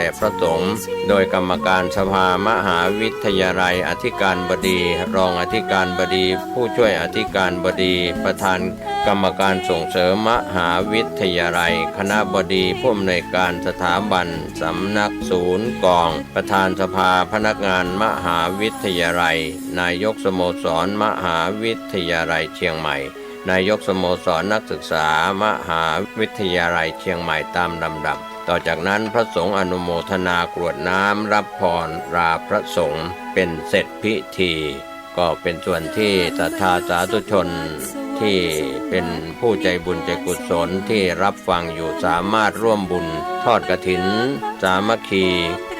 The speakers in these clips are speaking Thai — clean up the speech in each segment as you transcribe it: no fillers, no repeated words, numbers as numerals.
ด่พระสงฆ์โดยกรรมการสภามหาวิทยาลัยอธิการบดีรองอธิการบดีผู้ช่วยอธิการบดีประธานกรรมการส่งเสริมมหาวิทยาลัยคณบดีผู้อำนวยการสถาบันสำนักศูนย์กองประธานสภาพนักงานมหาวิทยาลัยนายกสโมสรมหาวิทยาลัยเชียงใหม่นายกสโมสรนักศึกษามหาวิทยาลัยเชียงใหม่ตามลำดับต่อจากนั้นพระสงฆ์อนุโมทนากรวดน้ำรับพรราพระสงฆ์เป็นเสร็จพิธีก็เป็นส่วนที่ศรัทธาสาธุชนที่เป็นผู้ใจบุญใจกุศลที่รับฟังอยู่สามารถร่วมบุญทอดกฐินสามัคคี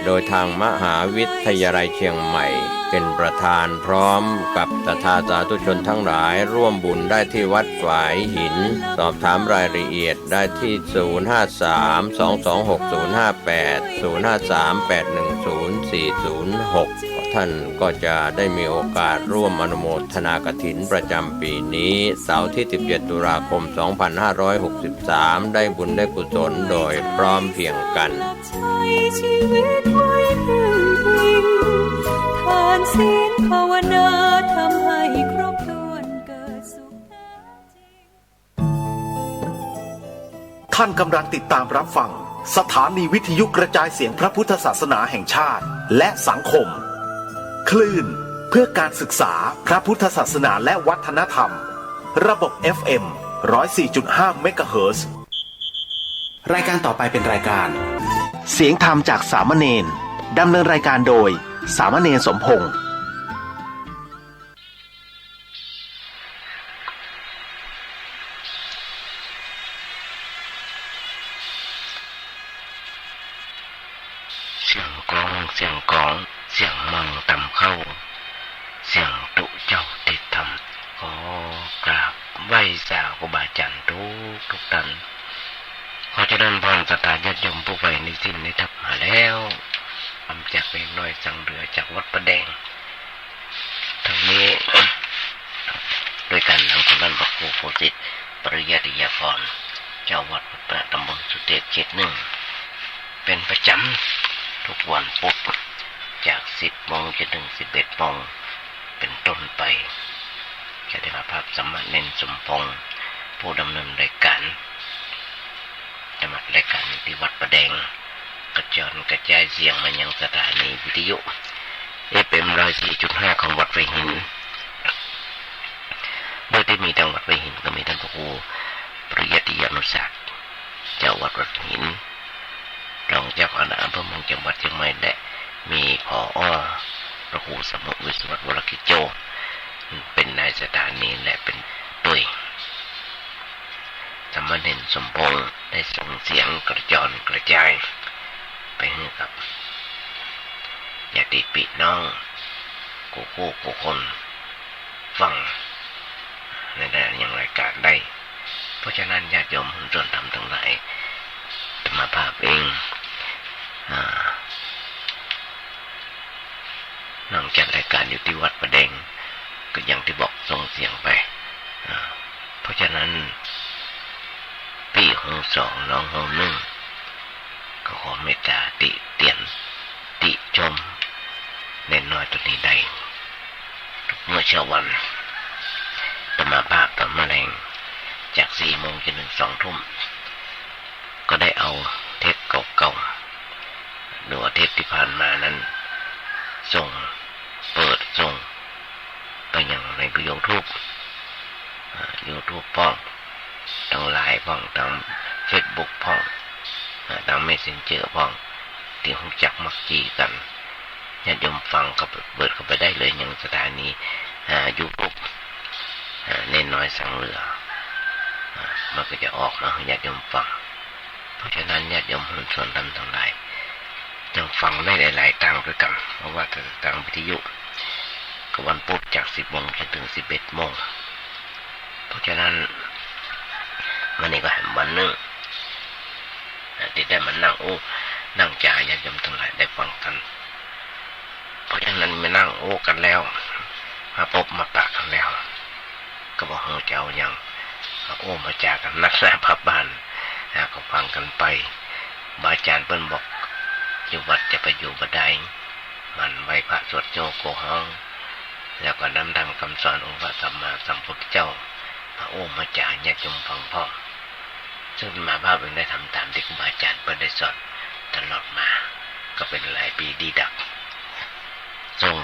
โดยทางมหาวิทยาลัยเชียงใหม่เป็นประธานพร้อมกับศรัทธาสาธุชนทั้งหลายร่วมบุญได้ที่วัดฝายหินสอบถามรายละเอียดได้ที่053-226058 053-810-406ท่านก็จะได้มีโอกาสร่วมอนุโมทนากฐินประจำปีนี้เสาร์ที่17ตุลาคม2563ได้บุญได้กุศลโดยพร้อมเพรียงกันทานศีลภาวนาทำให้ครบถ้วนเกิดสุขแท้จริงท่านกำลังติดตามรับฟังสถานีวิทยุกระจายเสียงพระพุทธศาสนาแห่งชาติและสังคมคลื่นเพื่อการศึกษาพระพุทธศาสนาและวัฒนธรรมระบบ FM 104.5 เมกะเฮิรตซ์รายการต่อไปเป็นรายการเสียงธรรมจากสามเณรดำเนินรายการโดยสามเณรสมพงษ์เสียงกลองเสียงกองเสียงมังต่ำเข้าเสียงตุเจ้าติดทำขอกราบไหว้สาวครูบาอาจารย์ทุกท่านขอเจริญพรศรัทธาญาติโยมผู้ใฝ่ในสิ้นในธรรมมาแล้วทำจากเล็กน้อยสั่งเหลือจากวัดประแดงทั้งนี้โดยการนำของท่านพระครูโพธิปริยัติยากรเจ้าวัดวัดประตำบลสุเทพเขตหนึ่งเป็นประจำทุกวันพุธจาก10 โมงจนถึง11 โมงเป็นต้นไปจะได้มาภาพสมณเณรสมพงษ์ผู้ดำเนินรายการดำเนินรายการที่วัดประแดงกระจายเสียงมายังสถานีวิทยุ FM 104.5 ของวัดไฟหินโดยที่มีทางวัดไฟหินก็มีท่านพระครูปริยัติยานุศักดิ์เจ้าวัดวัดหินรองเจ้าคณะอำเภอเมืองจังหวัดเชียงใหม่และมีผอ.พระครูสมุทรวิศววรกิจโจเป็นนายสถานีและเป็นตุ้ยสามเณรสมพงษ์ได้ส่งเสียงกระจายไปให้กับญาติพี่น้องกูคนฟังในอย่างรายการได้เพราะฉะนั้นญาติโยมส่วนธรรมทั้งหลายธรรมภาพเองนั่งจัดรายการอยู่ที่วัดประแดงก็อย่างที่บอกส่งเสียงไปเพราะฉะนั้นพี่ห้องสองน้องห้องหนึ่งก็ขอเมตตาติเตียนติชมเน้นน้อยตัวนี้ได้ทุกเมื่อเช้าวันธรรมภาพตอนแมลงจาก4 โมงจนถึง2 ทุ่มก็ได้เอาเทปเก่าๆหรือว่าเทปที่ผ่านมานั้นส่งไปอย่างในYouTube พ้องทางไลน์พ้องทาง Facebook พ้องทาง Messenger พ้องที่รู้จักมักจีกันญาติโยมฟังก็เปิดเข้าไปได้เลยอย่างสถานีYouTube เน้นน้อยสังเหลือมันก็จะออกมาให้ญาติโยมฟังเพราะฉะนั้นญาติโยมส่วนทำทั้งหลายจงฟังได้หลายๆทางด้วยกันเพราะว่าทางวิทยุก็วันพุธจาก 10 โมงจนถึง 11 โมงเพราะฉะนั้นวันนี้ก็แห่งวันนึงที่ได้มานั่งจ่ายญาติโยมทั้งหลายได้ฟังกันเพราะฉะนั้นมานั่งกันแล้วมาพบมาปะกันแล้วก็บอกเจ้าอย่างมาจากันนักหน้าพับบ้านก็ฟังกันไปบาอาจารย์เปิ้นบอก อยู่วัดจะไปอยู่บัดใดมันไหวพระสวดโจโกห้องแล้วก็นำธรรมคำสอนองค์พระสัมมาสัมพุทธเจ้าพระโอษมาจากญาติโยมฟังพ่อซึ่งมาภาพเองได้ทำตามที่ครูบาอาจารย์เพิ่นได้สอนตลอดมาก็เป็นหลายปีดีดักส่ง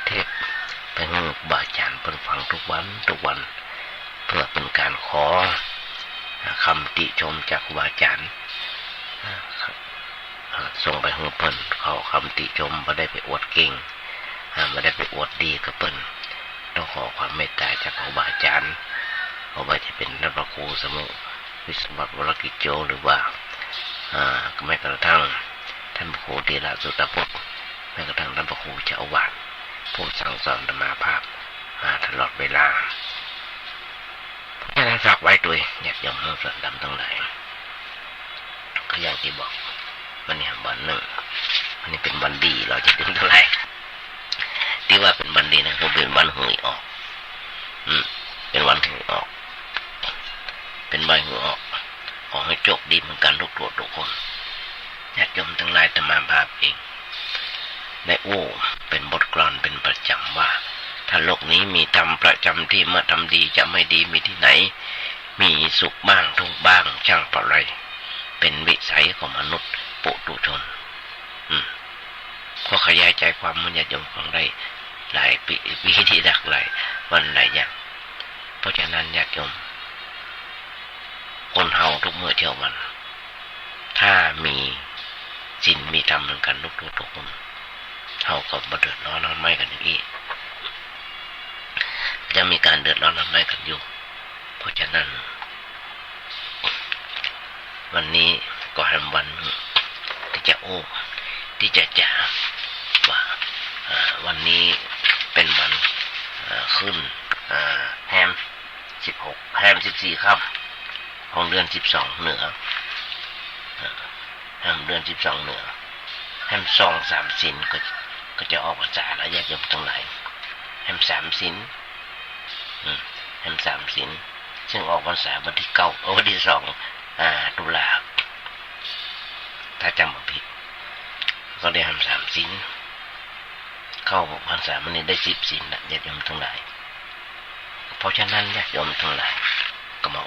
เทปไปให้ครูบาอาจารย์เพิ่นฟังทุกวันเพื่อเป็นการขอคำติชมจากครูบาอาจารย์ส่งไปให้เพิ่นเขาคำติชมไม่ได้ไปอวดเก่งไม่ได้ไปอวดดีกับเพิ่นต้องขอความเมตตาจากครูบาอาจารย์เอาไว้จะเป็นท่านพระครูสมุวิศวัตวรกิจโจหรือว่าแม้กระทั่งท่านพระครูเดชสุตพจน์แม้กระทั่งท่านพระครูเจ้าอาวาสผู้สั่งสอนธรรมาภาพตลอดเวลาแค่นั้นฝากไว้ด้วยญาติโยมผู้ศรัทธาทั้งหลายก็อย่างที่บอกวันนี้วันหนึ่งวันนี้เป็นวันดีเราจะดึงเท่าไหร่ที่ว่าเป็นวันดีนะคือเป็นวันหวยออกเป็นวันหวยออกเป็นใบหวยออกขอให้โชคดีเหมือนกันทุกตัวทุกคนญาติโยมทั้งหลายธรรมาภาพเองได้เป็นบทกลอนเป็นประจำว่าถ้าโลกนี้มีธรรมประจำที่เมื่อทำดีจะไม่ดีมีที่ไหนมีสุขบ้างทุกข์บ้างช่างประไรเป็นวิสัยของมนุษย์ปุถุชนก็ขยายใจความมันญาติโยมฟังได้หลายปีที่ดักหลายวันหลายอย่างเพราะฉะนั้นญาติโยมคนเฮาทุกเมื่อเที่ยววันถ้ามีศีลมีธรรมเหมือนกันทุกคนเฮาก็บ่เดือดร้อนไม่กันอย่างนี้จะมีการเดือดร้อนไม่กันอยู่เพราะฉะนั้นวันนี้ก็ให้วันที่จะที่จะว่าวันนี้เป็นวันขึ้นแฮม16แฮม14ครับของเดือน12เหนือแฮมเดือน12เหนือแฮม2 3ศีลก็จะออกพรรษาแล้วญาติโยมทั้งหลายแฮม3ศีลแฮม3ศีลซึ่งออกพรรษาวันที่9วันที่2ตุลาถ้าจำไม่ผิดก็ได้แฮม3ศีลเข้าพรรษามันนี้ได้10ศีลนะญาติโยมทั้งหลายเพราะฉะนั้นญาติโยมทั้งหลายก็มา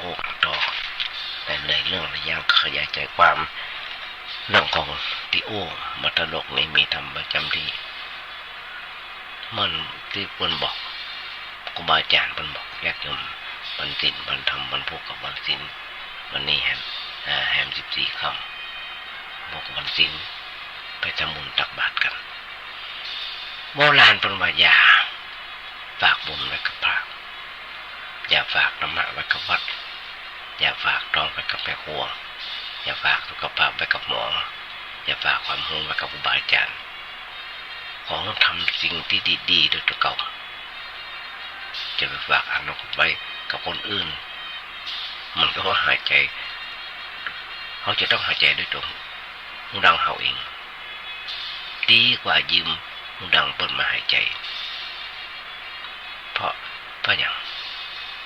ต่อไปเลยเรื่องระยะขยายใจความเรื่องของที่มัตโลกนี้มีธรรมประจำที่มันที่เพิ่นบอกครูบาอาจารย์เพิ่นบอกญาติโยมวันศีลวันธรรมวันพุธกับวันศีลวันนี้แฮม14ค่ำบอกวันศีลไปทำบุญตักบาตรกันโบราณเพิ่นว่าอย่าฝากบุญไว้กับพระอย่าฝากธรรมะไว้กับวัดอย่าฝากทองไว้กับแม่ครัวอย่าฝากสุขภาพไว้กับหมออย่าฝากความรู้ไว้กับครูบาอาจารย์ของทำสิ่งที่ดีๆโดยตัวเก่าจะไปฝากอนาคตไว้กับคนอื่นมันก็หายใจเขาจะต้องหายใจด้วยตัวหูดังเขาเองดีกว่ายืมหูดังเปิดมาหายใจเพราะอย่าง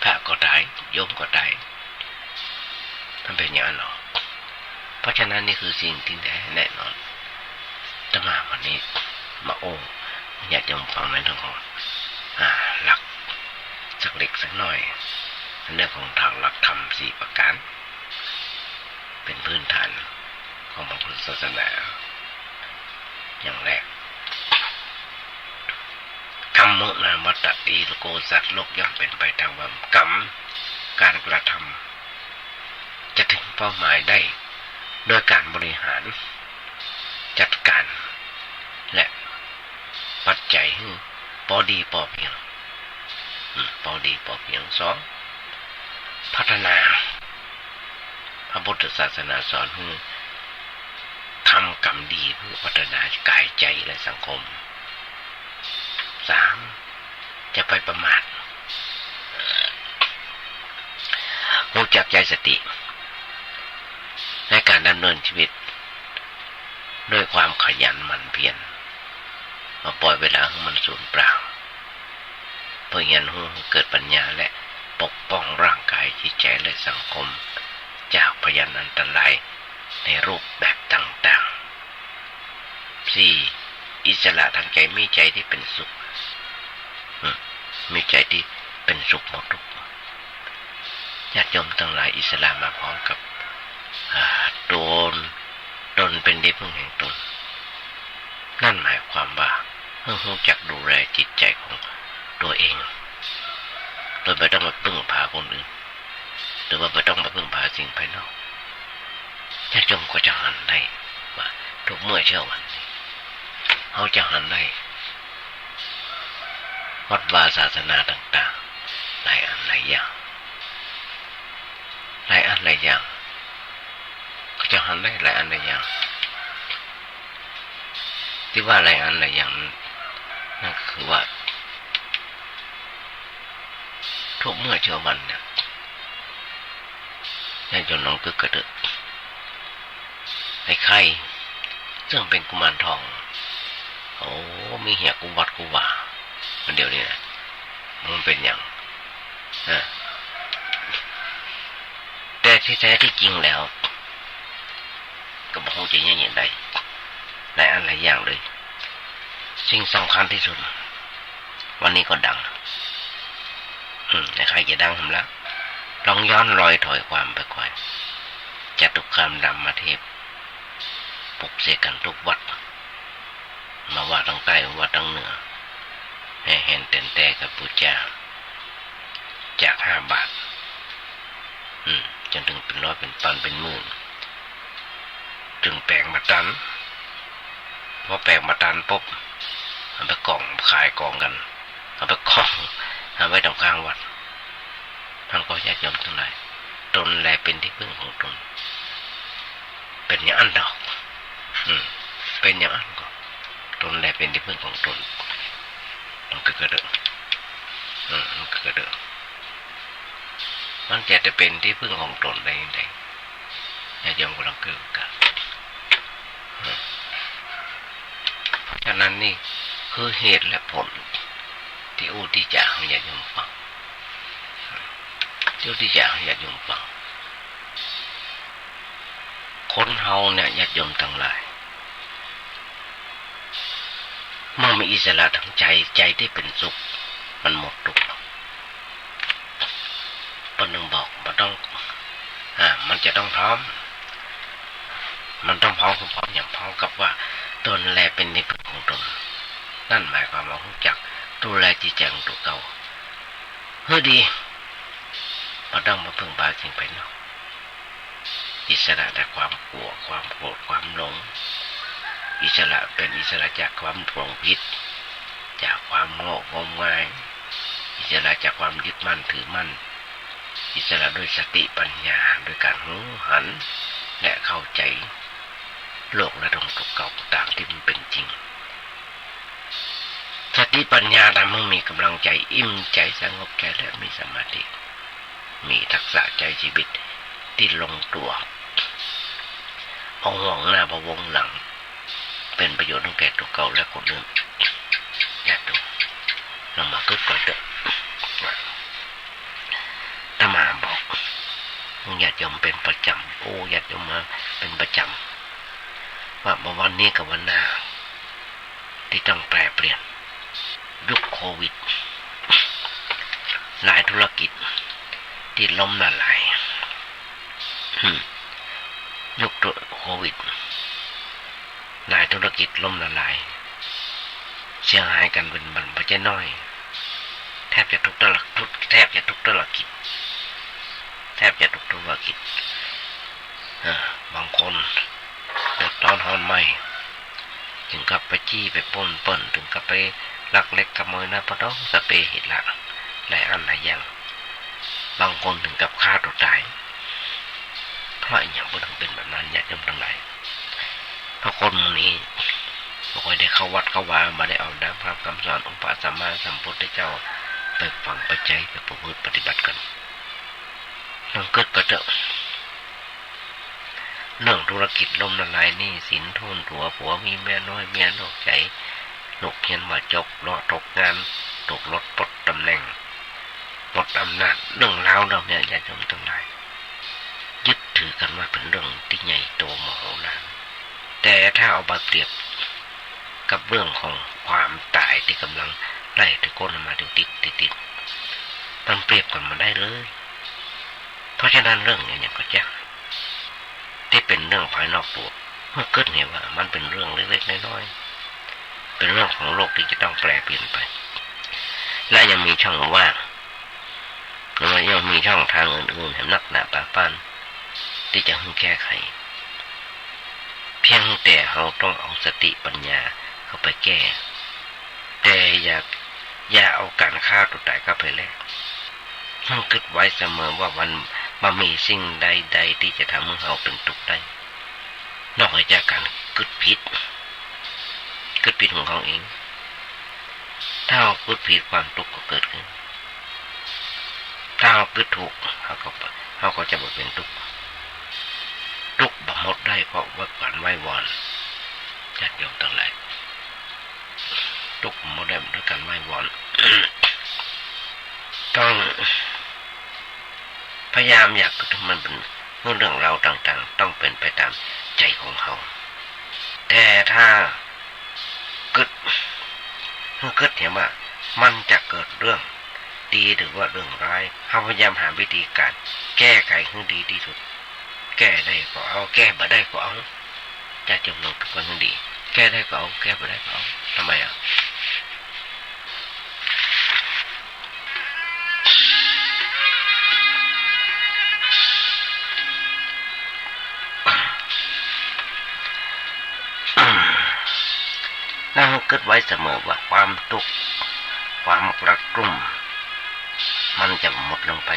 พระก็ตายโยมก็ตายมันเป็นอย่างนั้นหรอเพราะฉะนั้นนี่คือสิ่งที่แน่นอนแต่มาวันนี้มาอยากจะฟังในเรื่องของหลักสักเล็กสักน้อยเรื่องของทางหลักธรรม4ประการเป็นพื้นฐานของพระพุทธศาสนาอย่างแรกกรรมมุนาวัตติโกสัตว์โลกย่อมเป็นไปตามกรรมการกระทำจะถึงเป้าหมายได้ด้วยการบริหารจัดการและปัจจัยให้พอดีพอเพียง2พัฒนาพระพุทธศาสนาสอนให้ทำกรรมดีเพื่อพัฒนากายใจและสังคม3จะไปประมาทรู้จักใจสติในการดำเนินชีวิตด้วยความขยันหมั่นเพียรมาปล่อยเวลาให้มันสูญเปล่าเพื่อเรียนรู้เกิดปัญญาและปกป้องร่างกายจิตใจและสังคมจากพยานอันตรายในรูปแบบต่างๆ สี่อิสระทางใจมีใจที่เป็นสุขมีใจที่เป็นสุขหมดทุกญาติโยมทั้งหลายอิสระมาพร้อมกับตนเป็นที่พึ่งแห่งตนนั่นหมายความว่ารู้จักดูแลจิตใจของตัวเองโดยไม่ต้องมาพึ่งพาคนอื่นหรือว่าไม่ต้องมาพึ่งพาสิ่งภายนอกญาติโยมก็จะหันได้ว่าทุกเมื่อเช้าวันนี้เขาจะหันได้วัดวาศาสนาต่างๆหลายอันหลายอย่างก็จะหันได้หลายอันหลายอย่างที่ว่าหลายอันหลายอย่างนั่นคือว่าทุกเมื่อเช้าวันเนี่ยญาติโยมน้องกึกกระดึกไอ้ไข่ซึ่งเป็นกุมารทองโอ้มีเหี้ยกูวัดกูว่ามันเดี๋ยวนี้นะมันเป็นอย่างแต่ที่แท้ที่จริงแล้วก็บอกว่าจะยังไงหลายอันหลายอย่างเลยสิ่งสำคัญที่สุดวันนี้ก็ดังใครจะดังทำแล้วลองย้อนรอยถอยความไปก่อนจตุคามรามเทพปลุกเสกกันทุกวัดมาว่าทางใต้ว่าทางเหนือให้เห็นเต็นแต่กับปู่เจ้าจาก5 บาทจนถึงเป็นร้อยเป็นพันเป็นหมื่นถึงแปลงมาตันพอแปลงมาตันปุ๊บเอาไปกล่องขายกล่องกันเอาไปกล่องเอาไว้ตรงกลางวัดท่านก็ญาติโยมทั้งหลายตนแลเป็นที่พึ่งของตนเป็นอย่างอันดอกเป็นอย่างอันก็ตนแลเป็นที่พึ่งของตนมันก็เกิดมันจะเป็นที่พึ่งของตนได้ยังไงญาติโยมก็ลองเกิดกันฉะนั้นนี่คือเหตุและผลที่ที่จะให้ญาติโยมฟังที่จะให้ญาติโยมฟังคนเฮาเนี่ยญาติโยมทั้งหลายเมื่อมีอิสระทางใจที่เป็นสุขมันหมดทุกข์ปนหนึ่งบอกมันต้องมันจะต้องพร้อมมันต้องพร้อมคือพร้อมอย่างพร้อมกับว่าตนแลเป็นที่พึ่งของตนนั่นหมายความว่ารู้จักดูแลจิตใจของตัวเก่าดีมันต้องมาพึ่งพาสิ่งภายนอกอิสระจากความกลัวความโกรธความหลงอิสระเป็นอิสระจากความหลงผิดจากความโง่งมงายอิสระจากความยึดมั่นถือมั่นอิสระด้วยสติปัญญาโดยการรู้หันและเข้าใจโลกและตรงตัวเก่าตามที่มันเป็นจริงสติปัญญาทำให้มีกำลังใจอิ่มใจสงบใจและมีสมาธิมีทักษะใจชีวิตที่ลงตัวเอาห่วงหน้าพะวงหลังเป็นประโยชน์ทั้งแก่ตัวเก่าและคนอื่นญาติโยมเรามาคิดก่อนเถอะถ้ามาบอกญาติโยมเป็นประจำญาติโยมมาเป็นประจำว่าวันนี้กับวันหน้าที่ต้องแปรเปลี่ยนยุคโควิดหลายธุรกิจที่ล้มละลายยุคโควิดหลายธุรกิจล้มละลายเสียหายกันเป็นบันไม่ใช่น้อยแทบจะทุกธุรกิจบางคนเดือดร้อนร้อนไหมถึงกับไปจี้ไปปล้นถึงกับไปลักเล็กขโมยนะพอต้องสเปเหตุละหลายอันหลายอย่างบางคนถึงกับฆ่าตัวตายเพราะอย่างบ่ต้องเป็นแบบนั้นญาติโยมทั้งหลายเพราะคนนี้บ่ค่อยได้เข้าวัดเข้าวามาได้เอาน้ำพระคำสอนองค์พระสัมมาสัมพุทธเจ้าไปฟังไปใจไปประพฤติปฏิบัติกันต้องเกิดก็เถอะเรื่องธุรกิจล้มละลายหนี้สินทุนหัวผัวมีเมียน้อยเมียนอกใจลูกเขียนว่าจกเลาะตกงานตกรถปลดตำแหน่งปลดอำนาจเรื่องราวเราเนี่ยญาติโยมทั้งหลายยึดถือกันว่าเป็นเรื่องที่ใหญ่โตมโหฬารแต่ถ้าเอามาเปรียบ กับเรื่องของความตายที่กำลังไล่ตะโกนมาติดมันเปรียบกันมาได้เลยเพราะฉะนั้นเรื่องอย่างก็จะที่เป็นเรื่องภายนอกตัวเมื่อเกิดเห็นว่ามันเป็นเรื่องเล็กๆน้อยๆเป็นเรื่องของโลกที่จะต้องแปรเปลี่ยนไปและยังมีช่องว่างยังมีช่องทางอื่นๆแถมนักหนาป่าป้านที่จะแก้ไขเพียงแต่เราต้องเอาสติปัญญาเข้าไปแก้แต่อย่าเอาการฆ่าตัวตายเข้าไปแลกมันคิดไว้เสมอว่ามันมีสิ่งใดๆที่จะทำให้เราเป็นทุกข์ได้นอกจากการคิดผิดของเขาเองถ้าเราคิดผิดความทุกข์ก็เกิดขึ้นถ้าเราคิดถูกเขาก็จะบ่เป็นทุกข์บ่หมดได้เพราะว่าการไหว้วอนญาติโยมทั้งหลายทุกข์หมดได้ด้วยการไหว้วอน ต้องพยายามอยากมันเป็นเรื่องเราต่างๆต้องเป็นไปตามใจของเขาแต่ถ้าเกิดเห็นว่ามันจะเกิดเรื่องดีหรือว่าเรื่องร้ายเขาพยายามหาวิธีการแก้ไขให้ดีที่สุดแก้ได้ก็เอาแก้ไม่ได้ก็เอาจะจำลองทุกคนให้ดีแก้ได้ก็เอาแก้ไม่ได้ก็เอาทำไมอ่ะนั่งคิดไว้เสมอว่าความทุกข์ความกระกลุ่มมันจะหมดลงไป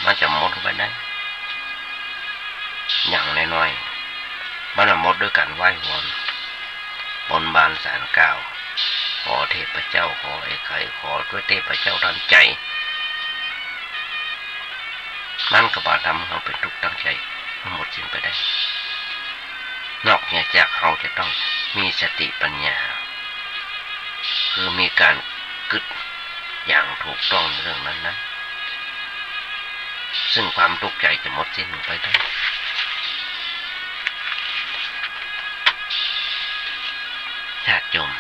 มันจะหมดลงไปได้อย่างน้อยๆมันหมดด้วยการไหว้วอนบนบานศาลกล่าวขอเทพเจ้าขอไอ้ไข่ขอด้วยเทพเจ้าทันใจมันก็บ่ทำให้เราเป็นทุกข์ตั้งใจมันหมดสิ้นไปได้นอกจากเราจะต้องมีสติปัญญาคือมีการคิดอย่างถูกต้องในเรื่องนั้นซึ่งความทุกข์ใจจะหมดสิ้นไปได้ญาติโยม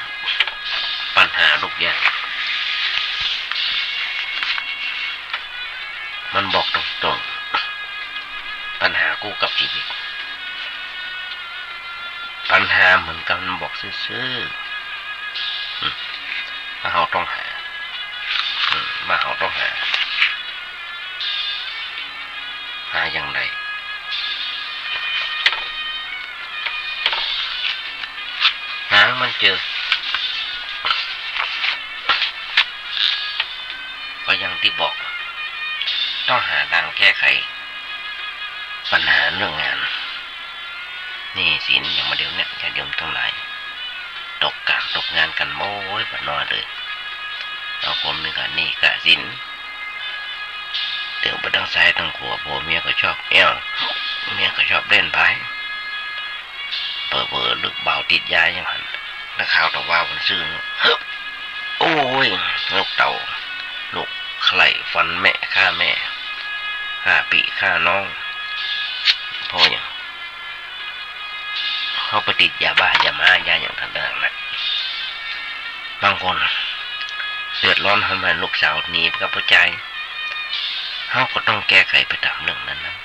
ปัญหาทุกอย่างมันบอกตรงๆปัญหาคู่กับชีวิตปัญหาเหมือนกันบอกซื่อๆว่าเราต้องหาอย่างไรหามันเจอก็อย่างที่บอกต้องหาทางแก้ไขปัญหาเรื่องงานนี่สินอย่างมาเดี๋ยวเนี่ยอย่าเดี๋ยวทั้งหลายตกงานกันโม้ยบ่นอนเลยเอาคนมีกันนี่กะสินเดี๋ยวไปตั้งซ้ายตั้งขวาผัวเมียก็ชอบเมียก็ชอบเล่นไปเปิดลึกเบาติดยาอย่างหันแล้วข่าวต่อว่ามันซื่อโอ้ยลูกเต่าลูกไข่ฟันแม่ฆ่าแม่ฆ่าปีฆ่าน้องพ่ออย่างเขาไปติดยาบ้ายามายาอย่างทันดังนะบางคนเดือดร้อนทำให้ลูกสาวหนีกับผู้ชายเขาก็ต้องแก้ไขไปตามเรื่องนั้นนะ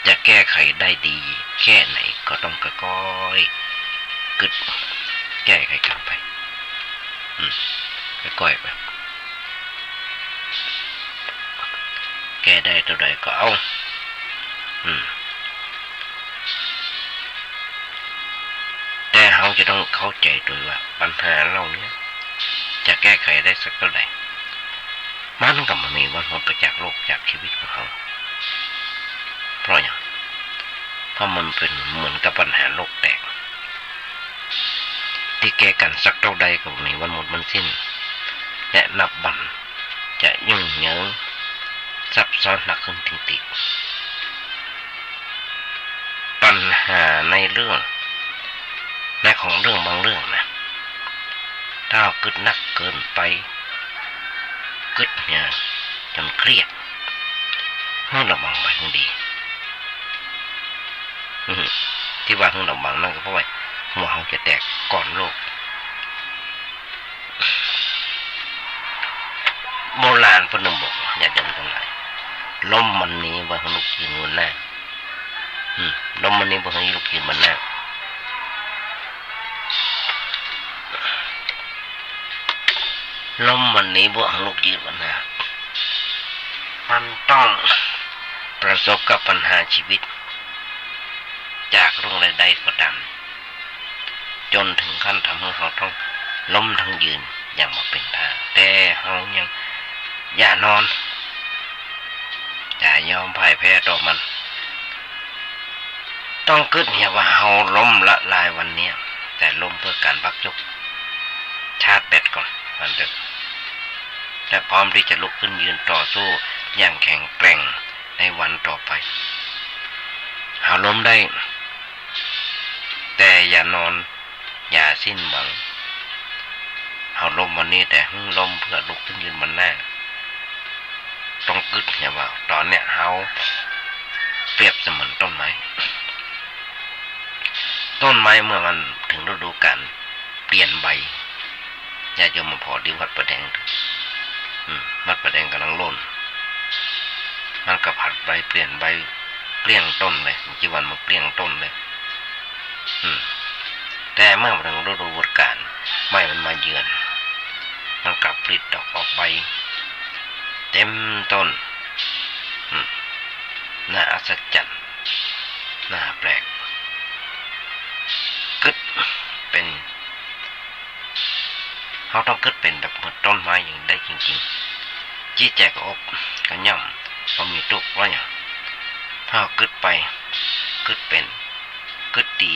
จะแก้ไขได้ดีแค่ไหนก็ต้องค่อยๆกึดแก้ไขกันไปค่อยๆไปแก้ได้เท่าใดก็เอาแต่เขาจะต้องเข้าใจด้วยว่าปัญหาเราเนี้ยจะแก้ไขได้สักเท่าไหร่มันก็มันมีวันหมดไปจากโลกจากชีวิตของเขาเพราะอย่างเพราะมันเป็นเหมือนกับปัญหาโลกแตกที่แก้กันสักเท่าใดก็มีวันหมดมันสิ้นและนับบันจะยุ่งเหยิงซับซ้อนหนักขึ้นติดปัญหาในเรื่องในของเรื่องบางเรื่องนะถ้าเรากึดหนักเกินไปกึดเนี่ยจนเครียดให้ระวังไว้ให้ดีที่ว่าให้ระวังนั่นก็เพราะว่า หัวเขาจะแตกก่อนโลกโบราณพนมบอกอย่าดมทั้งหลายลมมันนี้ว่าให้ลูกยืนบนหน้าลมมันนี้ว่าให้ลูกยืนบนหน้าลมมันนี้ว่าให้ลูกยืนบนหน้ามันต้องประสบกับปัญหาชีวิตจากเรื่องใดๆก็ตามจนถึงขั้นทำให้เขาต้องล้มทั้งยืนอย่างมาเป็นท่าแต่เขายังอย่านอนอย่ายอมพ่ายแพ้ต่อมันต้องคิดเหี่ยว่าเขาล้มละลายวันนี้แต่ล้มเพื่อการพักยกชาร์จแบตก่อนมันจะและพร้อมที่จะลุกขึ้นยืนต่อสู้อย่างแข็งแกร่งในวันต่อไปเขาล้มได้แต่อย่านอนอย่าสิ้นหวังเขาล้มวันนี้แต่ล้มเพื่อลุกขึ้นยืนบนหน้าต้องกึศเนี่ยว่าตอนเนี้ยเขาเปรียบเสมือนต้นไม้เมื่อมันถึงฤดูกาลเปลี่ยนใบญาติโยมมาพอดีวัดประแดงวัดประแดงกำลังโล่นมันก็ผัดใบเปลี่ยนใบเกลี้ยงต้นเลยจีวันมันเกลี้ยงต้นเลยแต่เมื่อถึงฤดูกาลไม้มันมาเยือนมันกลับผลิดอกออกใบเต็มต้นน่าอัศจรรย์น่าแปลกกึศเป็นเขาต้องกึศเป็นแบบเหมือนต้นไม้อย่างได้จริงๆจี้แจกอกก็ย่ำพอมีตุกว่าอย่างถ้ากึศไปกึศเป็นกึศดี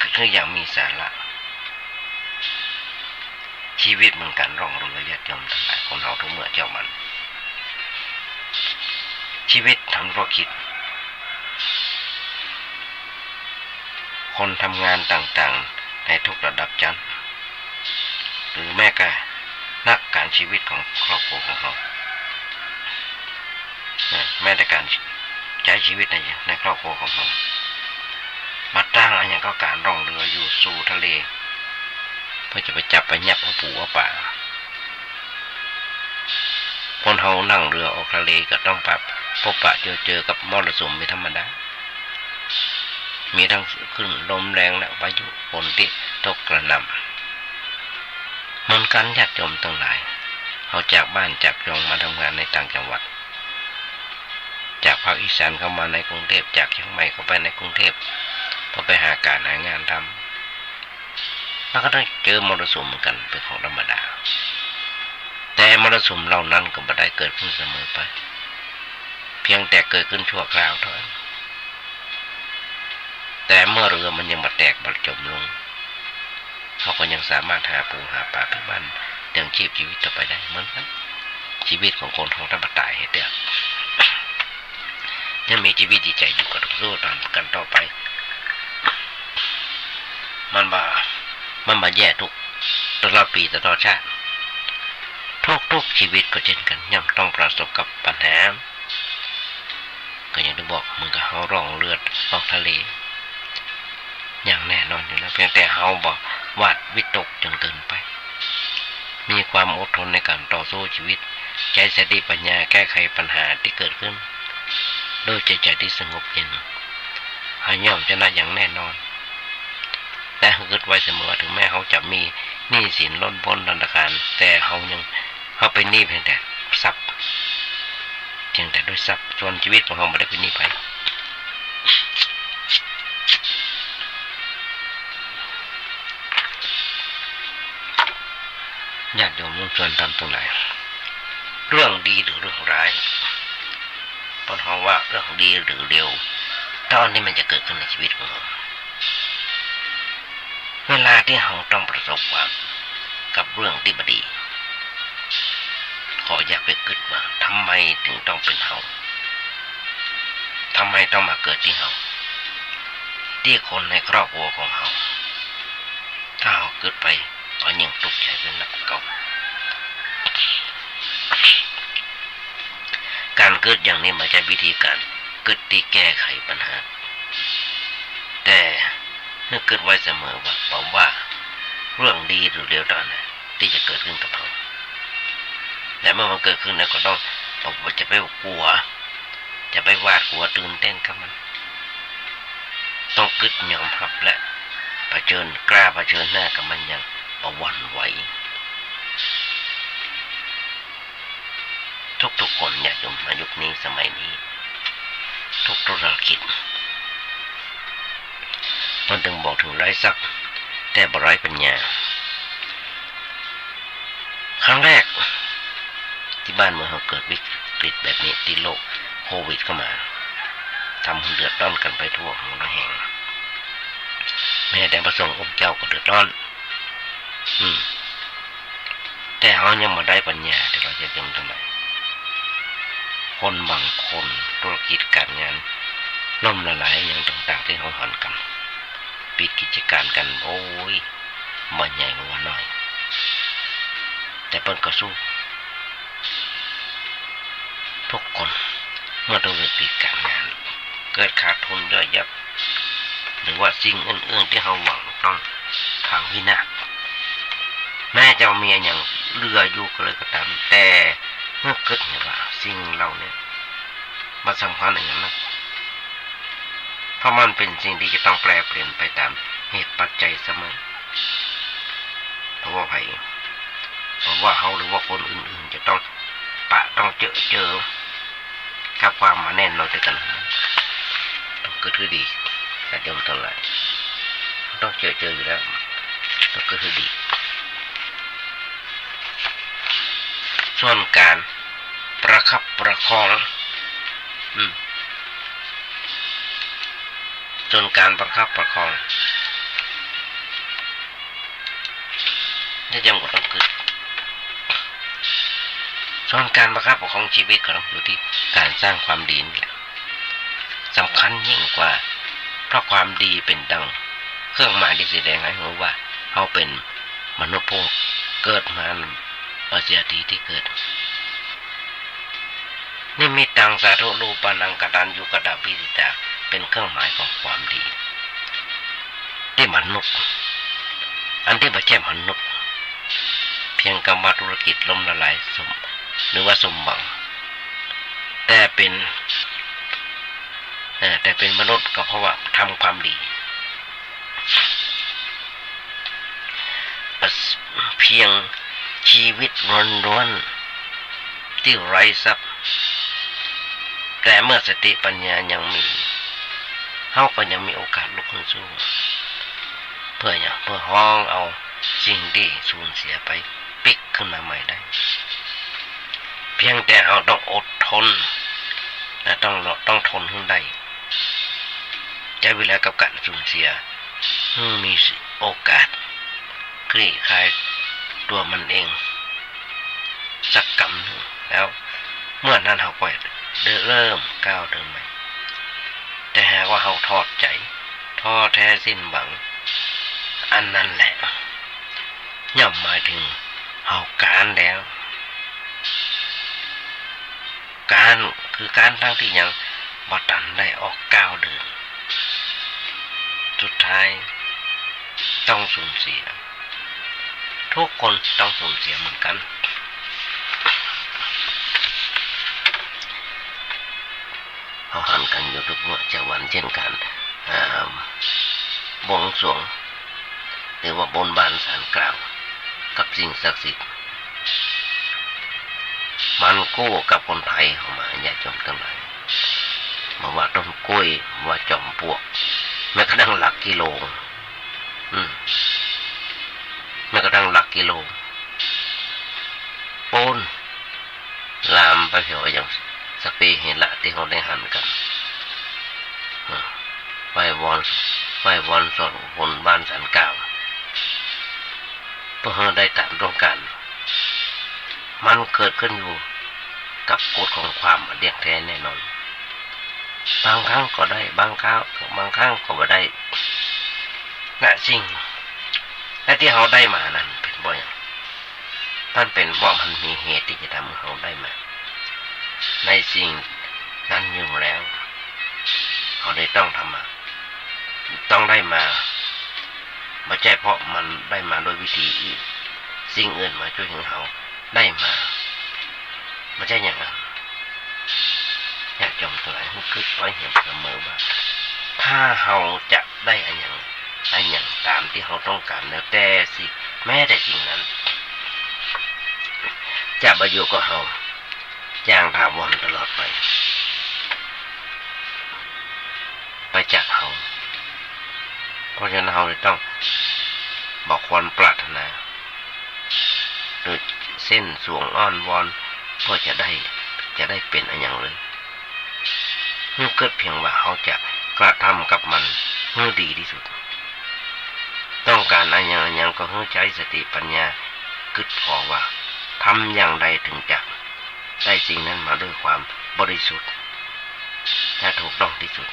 กึศอย่างมีสาระชีวิตเหมือนกันร่องเรือญาติโยมทั้งหลายคนเราทุกเมื่อเจ้ามันชีวิตทำธุรกิจคนทำงานต่างๆในทุกระดับชั้นหรือแม้แต่นักการชีวิตของครอบครัวของเราแม้แต่การใช้ชีวิตในครอบครัวของเรามาตั้งอะไรอย่างก็การร่องเรืออยู่สู่ทะเลเพื่อจะไปจับไปยับเอาปูเอาป่าคนเฮานั่งเรือออกทะเลก็ต้องพบปะเจอกับมรสุมเป็นธรรมดามีทั้งขึ้นลมแรงและพายุฝนที่ตกกระหน่ำมันกันญาติโยมทั้งหลายเขาจากบ้านจากยองมาทำงานในต่างจังหวัดจากภาคอีสานเข้ามาในกรุงเทพจากเชียงใหม่เข้าไปในกรุงเทพเพื่อไปหาการหางานทำมันก็ต้องเจอมรสุมเหมือนกันเป็นของธรรมดาแต่มรสุมเหล่านั้นก็ไม่ได้เกิดขึ้นเสมอไปเพียงแต่เกิดขึ้นชั่วคราวเท่านั้นแต่เมื่อเรือมันยังมาแตกมาจมลงเขาก็ยังสามารถหาปูหาปลาที่บ้านเลี้ยงชีพชีวิตต่อไปได้เหมือนกันชีวิตของคนของธรรมตายเหตุเดียวยังมีชีวิตจิตใจอยู่กับทุกสู้ตามกันต่อไปมันมาแย่ทุกตลอดปีตลอดชาติทุกชีวิตก็เช่นกันย่อมต้องประสบกับปัญหาก็อย่างที่บอกมึงกับเขาร่องเลือดออกทะเลอย่างแน่นอนอยู่แล้วเพียงแต่เขาบอกวาดวิตกจนเกินไปมีความอดทนในการต่อสู้ชีวิตใช้สติปัญญาแก้ไขปัญหาที่เกิดขึ้นโดยใจที่สงบเย็นเขาย่อมชนะอย่างแน่นอนแต่เขาคิดไว้เสมอถึงแม้เขาจะมีหนี้สินล้นพ้นธนาคารแต่เขาเป็นหนี้เพียงแต่ทรัพย์เพียงแต่ด้วยทรัพย์ส่วนชีวิตของเขาไม่ได้เป็นหนี้ไปญาติโยมมุ่งชวนทำตรงไหนเรื่องดีหรือเรื่องร้ายเพราะเขาว่าเรื่องดีหรือเร็วตอนนี้มันจะเกิดขึ้นในชีวิตของเราเวลาที่เราต้องประสบความกับเรื่องที่ไม่ดีขออย่าไปคิดว่าทำไมถึงต้องเป็นเราทำไมต้องมาเกิดที่เราที่คนในครอบครัวของเราถ้าเราเกิดไปก็ยังตกใจเป็นนักเก่าการเกิดอย่างนี้มาจากวิธีการเกิดที่แก้ไขปัญหาแต่ นึกเกิดไว้เสมอว่าบอกว่าเรื่องดีหรือเลวตอนนั้นที่จะเกิดขึ้นกับเราแต่เมื่อมันเกิดขึ้นแล้วก็ต้องบอกว่าจะไปกลัวจะไปวาดกลัวตื่นเต้นกับมันต้องกึดยอมรับและเผชิญกล้าเผชิญหน้ากับมันอย่างประวันไหวทุกคนอยากจะมายุคนี้สมัยนี้ทุกธุรกิจมันถึงบอกถึงไร้ทรัพย์แต่บ่ไร้ปัญญาครั้งแรกที่บ้านเมืองเราเกิดวิกฤตแบบนี้ที่โรคโควิดเข้ามาทำให้เดือดร้อนกันไปทั่วหัวแห่งแม้แต่พระสงฆ์องค์เจ้าก็เดือดร้อนแต่เขายังมาได้ปัญญาแต่เราจะยังทำไมคนบางคนธุรกิจการงานล่มละลายอย่างต่างๆที่เขาหันกันปิดกิจการกันโอ้ยมันใหญ่กว่าน้อยแต่เปิ้นก็สู้ทุกคนเมื่อธุรกิจการงานเกิดขาดทุนย่อยยับหรือว่าสิ่งอื่นๆที่เขาหวังต้องทางวินาศแม่เจ้าเมียอย่างเรืออยู่ก็เลยก็ตามแต่เมื่อเกิดเนี่ยว่าสิ่งเราเนี่ยมาสำคัญอย่างนั้นเพราะมันเป็นสิ่งที่จะต้องแปรเปลี่ยนไปตามเหตุปัจจัยเสมอเพราะว่าใครเพราะว่าเขาหรือว่าคนอื่นๆจะต้องต้องเจอกับความมาแน่นอนด้วยกันต้องเกิดขึ้นดีแต่เดิมเท่าไหร่ต้องเจออยู่แล้วต้องเกิดขึ้นดีส่วนการประคับประคองจนการประคับประคองนี่ยังบ่ต้องเกิดส่วนการประคับประคองชีวิตของเราอยู่ที่การสร้างความดีนี่แหละสำคัญยิ่งกว่าเพราะความดีเป็นดังเครื่องหมายที่แสดงให้รู้ว่าเขาเป็นมนุษย์ผู้เกิดมาปัจจัยที่เกิดนี่มีตังสาธุรูปานังกตัญญูกตวิริตาเป็นเครื่องหมายของความดีที่มนุษย์อันที่ไม่ใช่มนุษย์เพียงกรรมธุรกิจล้มละลายหรือว่าสมบังแต่เป็นมนุษย์ก็เพราะว่าทำความดีเพียงชีวิตล้วนๆที่ไร้ทรัพย์แต่เมื่อสติปัญญายังมีเขาก็ยังมีโอกาสลุกขึ้นสู้เพื่อห้องเอาสิ่งที่สูญเสียไปปิกขึ้นมาใหม่ได้เพียงแต่เราต้องอดทนและต้องทนให้ได้ใช้เวลากับการสูญเสียมีโอกาสคลี่คลายตัวมันเองสักกำหนึ่งแล้วเมื่อนั้นเขาก็เริ่มก้าวเดินใหม่แต่หากว่าเขาทอดใจท้อแท้สิ้นหวังอันนั้นแหละย่อมหมายถึงเขาการแล้วการคือการทั้งที่ยังบ่ทันได้ออกก้าวเดินสุดท้ายต้องสูญเสียทุกคนต้องสูญเสียเหมือนกันเขาหันกันอยู่ทุกเมื่อจะวันเช่นกันบวงสรวงหรือว่าบนบานศาลกล่าวกับสิ่งศักดิ์สิทธิ์มันกู้กับคนไทยเข้ามาญาติโยมทั้งหลายมาว่าต้นกล้วยว่าจอมปลวกแม้กระทั่งหลักกิโลแม้กระทั่งหลักกิโลโอนลามไปเหี่ยวอย่างสเปเห็นละที่เขาได้หันกันไหว้วอนสอนบนบ้านศาลกล่าวเพื่อให้ได้ตามต้องการมันเกิดขึ้นอยู่กับกฎของความเรียกแท้แน่นอนบางครั้งก็ได้บางครั้งก็ไม่ได้และสิ่งและที่เขาได้มานั้นเป็นบ่อยมันเป็นเพราะมันมีเหตุที่จะทำให้เขาได้มาในสิ่งนั้นอยู่แล้วเขาได้ต้องทำมาต้องได้มา ไม่ใช่เพราะมันได้มาโดยวิธีอื่นสิ่งอื่นมาช่วยให้เราได้มาไม่ใช่อย่างนั้นอยากจมตัวไหนให้คิดไว้เห็นเสมอว่าถ้าเราจะได้อันอย่างตามที่เราต้องการแล้วแต่สิแม้แต่สิ่งนั้นจะประโยชน์กับเราอย่างถาวรตลอดไปจากเราเพราะฉะนั้นเราเลยต้องบอกความปรารถนาโดยเส้นสวงอ้อนวอนเพื่อจะได้เป็นอันอย่างเลยเมื่อเกิดเพียงว่าเขาจะกระทำกับมันให้ดีที่สุดต้องการอันอย่างก็ให้ใช้สติปัญญาคิดพอว่าทำอย่างใดถึงจะได้สิ่งนั้นมาด้วยความบริสุทธิ์และถูกต้องที่สุด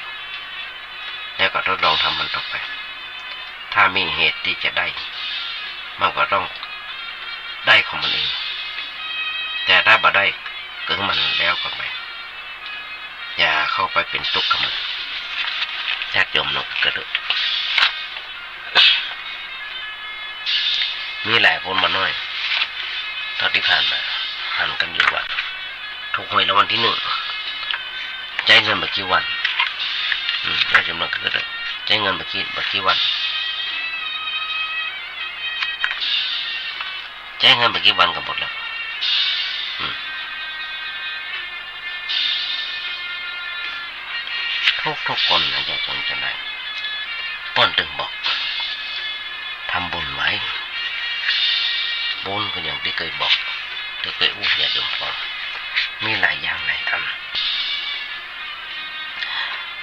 แล้วก็ทดลองทำมันต่อไปถ้ามีเหตุที่จะได้มันก็ต้องได้ของมันเองแต่ถ้าบ่ได้ก็ให้มันแล้วกันไปอย่าเข้าไปเป็นทุกข์กับมันญาติโยมนกกระดึกมีหลายคนมาน้อยตอนที่ผ่านมาหันกันอยู่ว่าถูกหวยรางวัลที่ 1ใจเงินเมื่อกี้วันญาติโยมนกกระดึกใจเงินเมื่อกี้วันใจเงินเมื่อกี้วันก็หมดแล้วทุกคนนะอยากจะได้ป้อนตึงบอกทำบุญไว้บุญก็อย่างที่เคยบอกที่เคยอู้อยากจะฟังมีหลายอย่างหลายอัน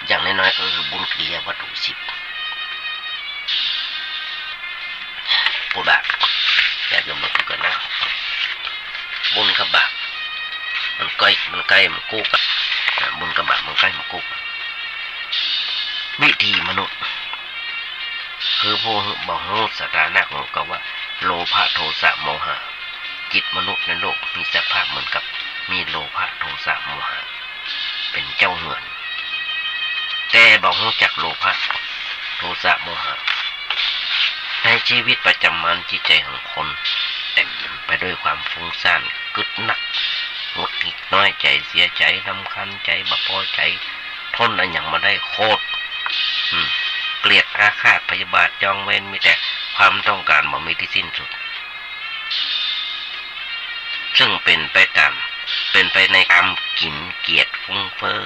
อย่างน้อยๆก็คือบุญกิริยาวัตถุ10บุญบาปอยากจะมาคุยกันนะบุญกับบาปมันใกล้มันกู้กันบุญกับบาปมันใกล้มันกู้กันวิธีมนุษย์คือผู้บอกให้สถานะของเขาว่าโลภะโทสะโมหะจิตมนุษย์ในโลกมีสภาพเหมือนกับมีโลภะโทสะโมหะเป็นเจ้าเหือนแต่บอกให้จักโลภะโทสะโมหะในชีวิตประจำวันจิตใจของคนเต็มไปด้วยความฟุ้งซ่านกึดหนักหงุดหงิดน้อยใจเสียใจรำคาญใจบ่พอใจทนอะไรอย่างมาได้โคตรเกลียดอาฆาตพยาบาทจองเวรมีแต่ความต้องการบ่มีที่สิ้นสุดซึ่งเป็นไปในกรรมกินเกียรติฟุ้งเฟ้อ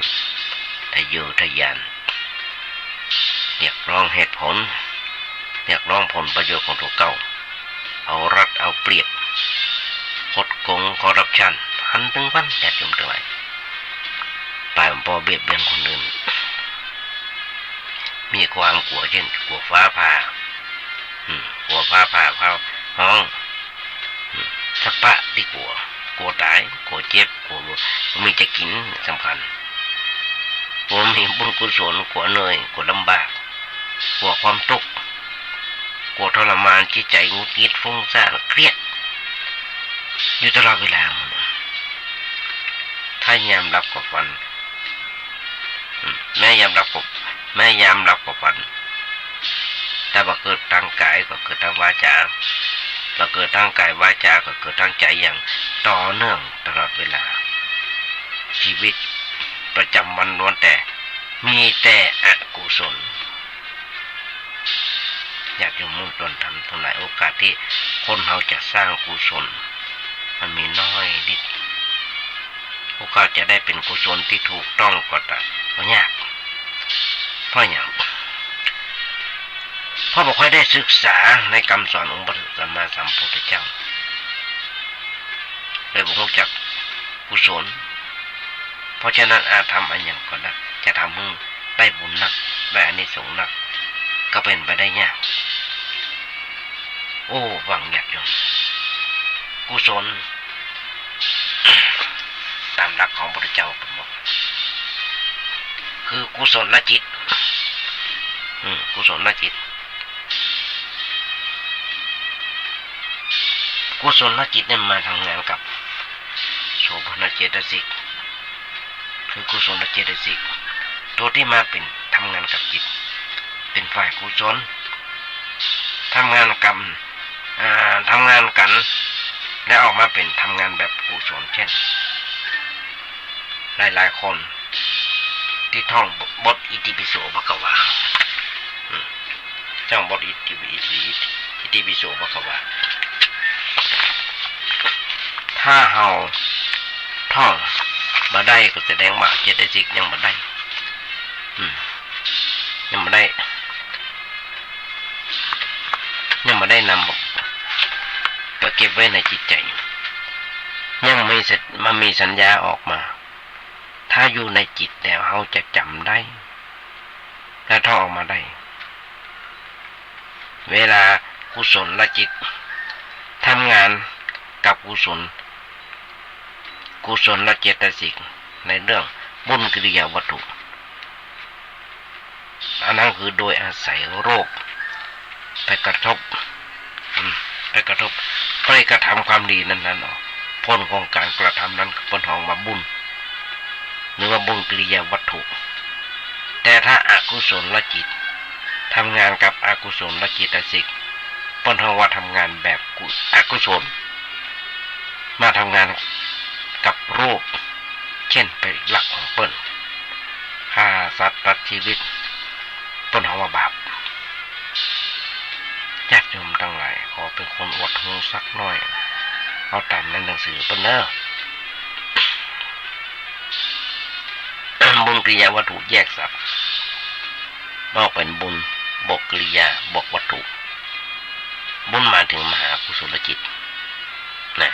ทะเยอทะยานเรียกร้องเหตุผลเรียกร้องผลประโยชน์ของตัวเก่าเอารัดเอาเปรียบคดโกงคอร์รัปชันหันถึงวันแดดจมตัวไปพอเบียดเบียนคนอื่นมีความกลัวเช่นกลัวฟ้าผ่ากลัวฟ้าผ่าห้องสะปะที่กลัวตายกลัวเจ็บกลัวมีจะกินสำคัญกลัวมีบุญกุศลกลัวเหนื่อยกลัวลำบากกลัวความทุกข์กลัวทรมานจิตใจงุดหงิดฟุ้งซ่านเครียดอยู่ตลอดเวลาถ้ายามรับกับวันแม่ยามรับกับวันถ้าบ่เกิดทางกายก็เกิดทางวาจาบ่เกิดทางกายวาจาก็เกิดทางใจอย่างต่อเนื่องตลอดเวลาชีวิตประจำวันล้วนแต่มีแต่อกุศลอยากจะมุ่งตนทำตรงไหนโอกาสที่คนเราจะสร้างกุศลมันมีน้อยนิดโอกาสจะได้เป็นกุศลที่ถูกต้องก็ยากเพราะอย่างพ่อบอกให้ได้ศึกษาในคำสอนองค์พระสัมมาสัมพุทธเจ้าเลยบอกจักกุศลเพราะฉะนั้นอาจทำอันอย่างก็ได้จะทำให้ได้บุญหนักได้อานิสงส์หนักก็เป็นไปได้ยากโอ้หวังอยากอยู่กุศลตามหลักของพระพุทธเจ้าบอกคือกุศลละจิตกุศลละจิตกุศลจิตเนี่ยมาทำงานกับโสภณเจตสิกคือกุศลเจตสิกตัวที่มาเป็นทำงานกับจิตเป็นฝ่ายกุศล ทำงานกรรมทำงานกันและออกมาเป็นทำงานแบบกุศลเช่นหลายๆคนที่ท่องบทอิติปิโสภควาท่องบทอิติปิโสภควาถ้าเฮาท่องมาได้ก็แสดงว่าเจตสิกยังมาได้ยังมาได้นำไปเก็บไว้ในจิตใจยังไม่เสร็จมันมีสัญญาออกมาถ้าอยู่ในจิตแล้วเขาจะจำได้และท่องออกมาได้เวลากุศลและจิตทำงานกับกุศลและเจตสิกในเรื่องบุญกิริยาวัตถุอันนั้นคือโดยอาศัยโรคไปกระทบไปกระทำความดีนั้นออกผลของการกระทำนั้นคือผลของมาบุญหรือว่าบุญกิริยาวัตถุแต่ถ้าอกุศลละจิตทำงานกับอกุศลละจิตสิกผลของว่าทำงานแบบอกุศลมาทำงานกับโรคเช่นไปหลักของเปิ้นฆ่าสัตว์ตัดชีวิตผลของว่าบาปญาติโยมทั้งหลายขอเป็นคนอวดหูสักหน่อยเอาตามในหนังสือเปิ้นเนอะบุญกิริยาวัตถุแยกสับออกเป็นบุญบวกกิริยาบวกวัตถุบุญมาถึงมหากุศลจิตนะ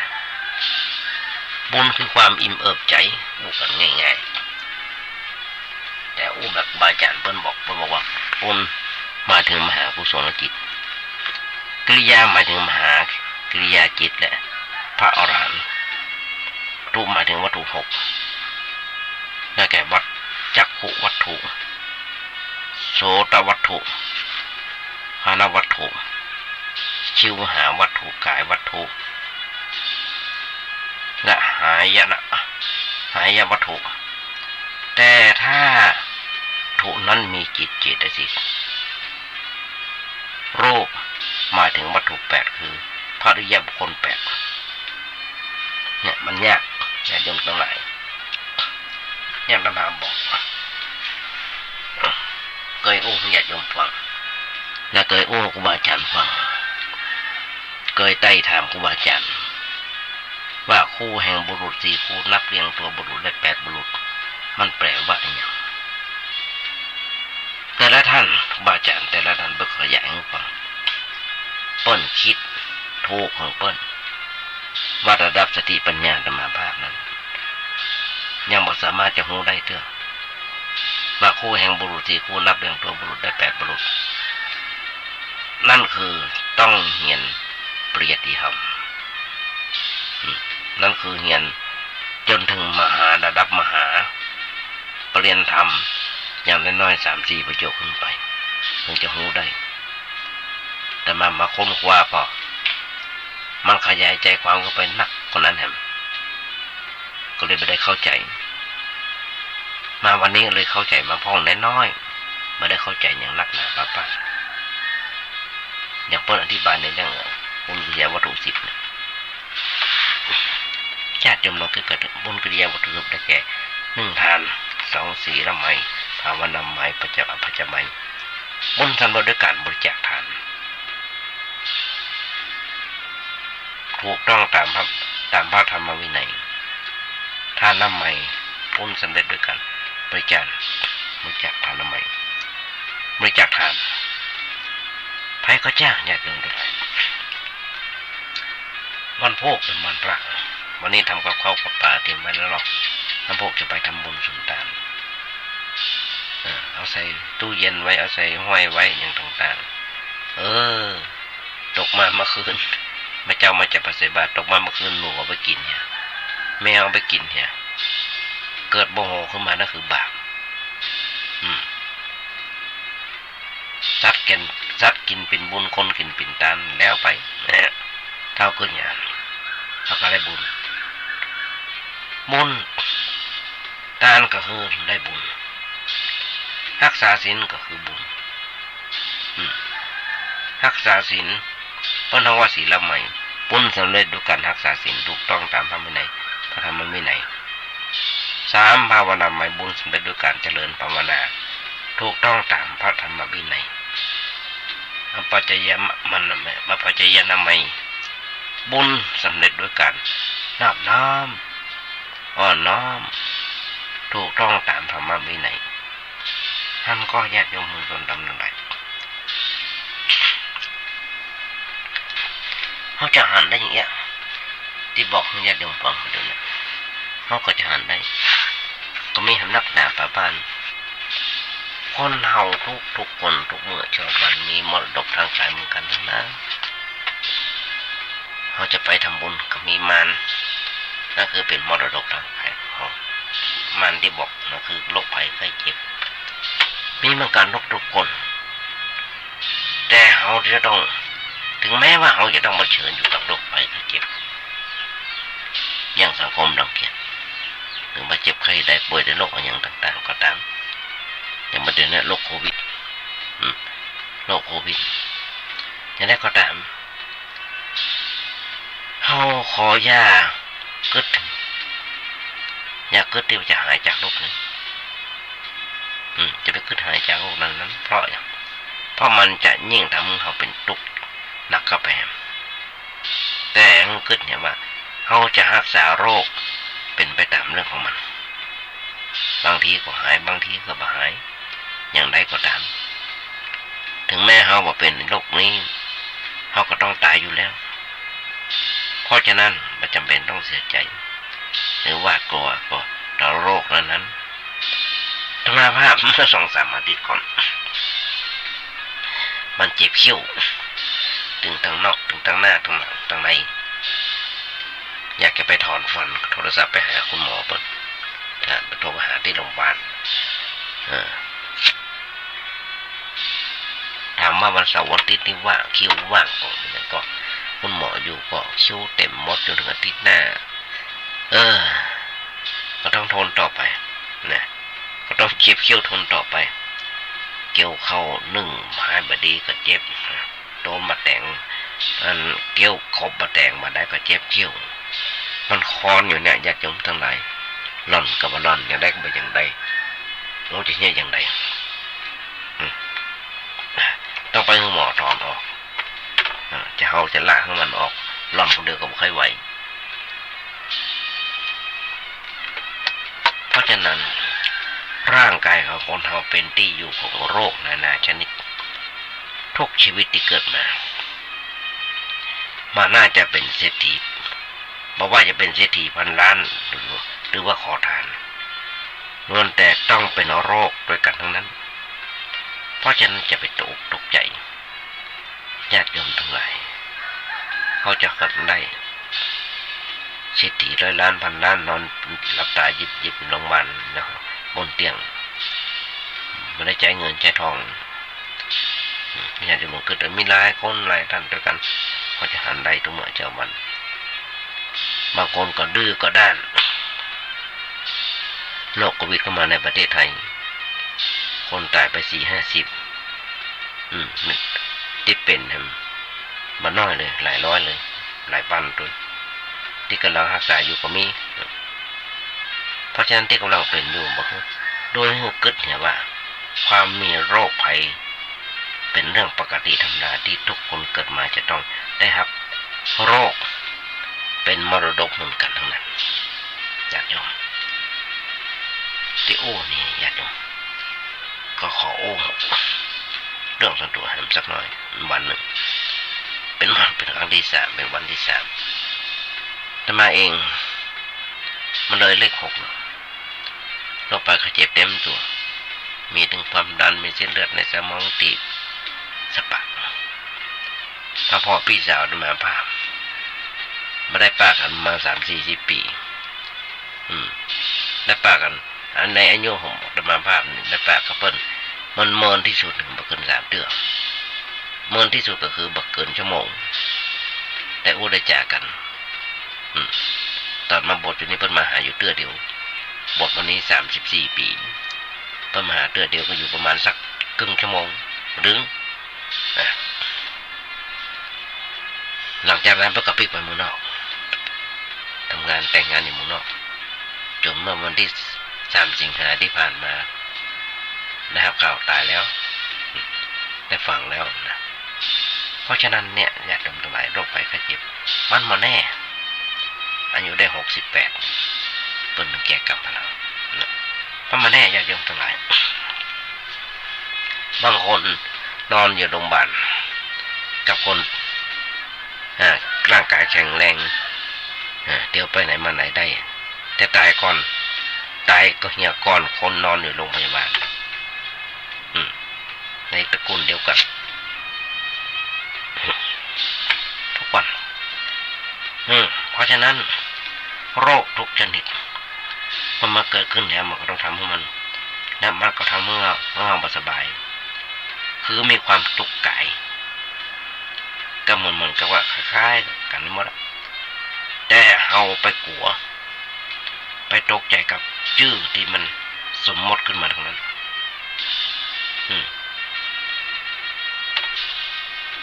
บุญคือความอิ่มเอิบใจอู้กันง่ายๆแต่อู้แบบบาอาจารย์เปิ้นบอกว่าบุญมาถึงมหากุศลจิตกิริยามาถึงมหากิริยาจิตแหละพระอรหันต์รูปมาถึงวัตถุหกได้แก่วัตจักขุวัตถุโสตวัตถุฆานวัตถุชิวหาวัตถุกายวัตถุและหายวัตถุแต่ถ้าถุนั้นมีจิตเจตสิกรูปมาถึงวัตถุแปดคือพระอริยบุคคลแปดเนี่ยมันยากญาติโยมทั้งหลายญาติมาบอกเคยอู้ญาติโยมฟังและเคยอู้ครูบาอาจารย์ฟังเคยไต่ถามครูบาอาจารย์ว่าคู่แห่งบุรุษสี่คู่นับเรียงตัวบุรุษได้แปดบุรุษมันแปลว่าอะไรอย่างแต่ละท่านครูบาอาจารย์แต่ละท่านเบิกขยายให้ฟังเปิ้นคิดถูกของเปิ้นว่าระดับสติปัญญาธรรมภาพนั้นยังบ่สามารถจะรู้ได้เถอะว่าคู่แห่งบุรุษสี่คู่นับเรียงตัวบุรุษได้แปดบุรุษนั่นคือต้องเหียนเปรียติธรรมนั่นคือเหียนจนถึงมหาระดับมหาปริญญาธรรมอย่างน้อยๆ 3-4 ประโยคขึ้นไปถึงจะรู้ได้แต่มาค้นคว้าพอมันขยายใจความเข้าไปนักคนนั้นแหมก็เลยไม่ได้เข้าใจมาวันนี้เลยเข้าใจมาพ้องน้อยๆไม่ได้เข้าใจอย่างนักหนาป้าอย่างเปิ้ลอธิบายในเรื่องบุญกิริยาวัตถุสิบญาติโยมเราคือเกิดบุญกิริยาวัตถุสิบได้แก่1 ทาน 2 ศีลไมยภาวนาไมยปัจจอภัจจไมยบุญสำเร็จด้วยการบริจาคทานถูกต้องตามพระธรรมวินัยทานน้ำไมยบุญสำเร็จด้วยการบริจาคทานน้ำไมยบริจาคทานไผก็จ้างญาติโยมด้วยวันโภคเป็นวันพระวันนี้ทำกับข้าวกับปลาเตรียมไว้แล้วหรอกวันโภคจะไปทำบุญสุนทานเอาใส่ตู้เย็นไว้เอาใส่ห้อยไว้อย่างต่างๆตกมาเมื่อคืนแม่เจ้ามาจะไปใส่บาตรตกมาเมื่อคืนหนูเอาไปกินเนี่ยแม่เอาไปกินเนี่ยเกิดโมโหขึ้นมานั่นคือบาปสัตว์กินเป็นบุญคนกินเป็นทานแล้วไปเนี่ยเท่ากันอย่างเขาก็ได้บุญทานก็คือได้บุญรักษาศีลก็คือบุญรั รักษาศีลเปิ้นว่าศีลละใหม่ปุ้นสำเร็จด้วยการรักษาศีลถูกต้องตามธรรมวินัยพระธรรมวินัย3ภาวนาใหม่บุญสำเร็จด้วยการเจริญภาวนาถูกต้องตามพระธรรมวินัยอปัจจยมันมาปัจจยนามัยบุญสำเร็จด้วยการนับน้อมอ่อนน้อมถูกต้องตามธรรมวินัยท่านก็ญาติโยมมือตนดำนั่นแหละเขาจะหันได้อย่างเงี้ยที่บอกให้ญาติโยมฟังมาดูนะเขาก็จะหันได้ก็มีหำนักหนาป่าบ้านคนเฮาทุกคนทุกเมื่อชาวบ้านมีมรดกทางกายเหมือนกันทั้งนั้นเขาจะไปทำบุญก็มีมารนั่นคือเป็นมรดกทางกายของมารที่บอกนั่นคือโรคภัยไข้เจ็บมีเหมือนกันทุกคนแต่เขาจะต้องถึงแม้ว่าเขาจะต้องมาเผชิญอยู่กับโรคภัยไข้เจ็บอย่างสังคมรังเกียจหรือมาเจ็บไข้ได้ป่วยด้วยโรคอย่างต่างๆก็ตามอย่างประเด็นนี้โรคโควิดอย่างนั้นก็ตามเขาขอยากึดยากึดที่จะหายจากโรคนี้จะไปกึดหายจากโรคนั้นเพราะอย่างเพราะมันจะยิ่งทำให้เขาเป็นทุกข์หนักเข้าไปแต่กึดเนี่ยว่าเขาจะรักษาโรคเป็นไปตามเรื่องของมันบางทีก็หายบางทีก็ไม่หายอย่างไรก็ตามถึงแม้เขาว่าเป็นโรคนี้เขาก็ต้องตายอยู่แล้วเพราะฉะนั้นไม่จำเป็นต้องเสียใจหรือว่ากลัวต่อโรคนั้นธรรมภาพเมื่อ2-3 อาทิตย์ก่อนมันเจ็บเขี้ยวถึงทางนอกถึงทางหน้าทางหลังทางในอยากจะไปถอนฟันโทรศัพท์ไปหาคุณหมอเปิดไปโทรไปหาที่โรงพยาบาลถามว่าวันเสาร์วันอาทิตย์นี่ว่างคิวว่างก็คุณหมออยู่ก็คิวเต็มหมดจนถึงอาทิตย์หน้าก็ต้องทนต่อไปนะก็ต้องเจ็บเขี้ยวทนต่อไปเกี่ยวเข้า1หายบดีก็เจ็บโดนมาแต่งเกี่ยวครบมาแต่งมาได้ก็เจ็บเขี้ยวมันคอนอยู่เนี่ยญาติโยมทั้งหลายหล่อนกับหล่อนอย่างได้ก็เป็นอย่างใดโอ้จะเนี่ยอย่างใดต้องไปให้หมอถอนออกจะเอาจะละให้มันออกหล่อนคนเดียวก็ไม่ค่อยไหวเพราะฉะนั้นร่างกายของคนเราเป็นที่อยู่ของโรคนานาชนิดทุกชีวิตที่เกิดมาน่าจะเป็นเศรษฐีบอกว่าจะเป็นเศรษฐีพันล้านหรือว่าขอทานล้วนแต่ต้องเป็นโรคด้วยกันทั้งนั้นเพราะฉะนั้นจะไปตกใจญาติโยมทั้งหลายเขาจะขัดได้เศรษฐี100 ล้านพันล้านนอนหลับตายิบโรงพยาบาลนะครับบนเตียงไม่ได้ใจเงินใจทองญาติโยมเกิดมีหลายคนหลายท่านด้วยกันเขาจะหันได้ทุกเมื่อเจ้าวันบางคนก็ดื้อก็ด้านโรคโควิดเข้ามาในประเทศไทยคนตายไป40-50ที่เป็นมันน้อยเลยหลายร้อยเลยหลายพันตัวที่กำลังรักษาอยู่ก็มีเพราะฉะนั้นที่กำลังเป็นอยู่บอกโดยหัวกึศเนี่ยว่าความมีโรคภัยเป็นเรื่องปกติธรรมดาที่ทุกคนเกิดมาจะต้องได้รับโรคเป็นมรดกเหมือนกันทั้งนั้นญาติโยมที่โอ้นี่ญาติโยมก็ขอโอ้เรื่องส่วนตัวให้สักหน่อยวันหนึ่งเป็นครั้งที่3เป็นวันที่3แต่มาเองมันเลยเลข6โรคปากเจ็บเต็มตัวมีถึงความดันมีเส้นเลือดในสมองตีบสปะพ่อพี่สาวมาพาไม่ได้ปากันมา30-40 ปีได้ปากันในอายุของมาภาพได้ปากับเปิ้ลมันเมินที่สุดบักเกิน3 เดือนเมินที่สุดก็คือบักเกินชั่วโมงแต่อู้ได้จากกันตอนมาบทอยู่นี่เปิ้ลมาหาอยู่เตื้อเดียวบทวันนี้34 ปีเปิ้ลมาหาเตื้อเดียวก็อยู่ประมาณสักครึ่งชั่วโมงหรือ หลังจากนั้นก็พลิกไปเมืองนอกทำงานแต่งงานอยู่เมืองนอกจนเมื่อวันที่3 สิงหาที่ผ่านมานะครับข่าวตายแล้วได้ฟังแล้วนะเพราะฉะนั้นเนี่ยญาติโยมทั้งหลายโรคภัยไข้เจ็บมันมาแน่อายุได้68ต้นหนึ่งแก่กรรมแล้วมันมาแน่ญาติโยมทั้งหลายบางคนนอนอยู่โรงพยาบาลกับคนร่างกายแข็งแรงเดี๋ยวไปไหนมาไหนได้แต่ตายก่อนตายก็เหี่ยก่อนคนนอนอยู่โรงพยาบาลในตระกูลเดียวกันทุกวันเพราะฉะนั้นโรคทุกชนิดมันมาเกิดขึ้นแล้วมันก็ต้องทำให้มันและมันก็ทำให้เราไม่สบายคือมีความทุกข์กายก็เหมือนกับว่าคล้ายๆกันหมดแต่เอาไปกลัวไปตกใจกับชื่อที่มันสมมติขึ้นมาทั้งนั้น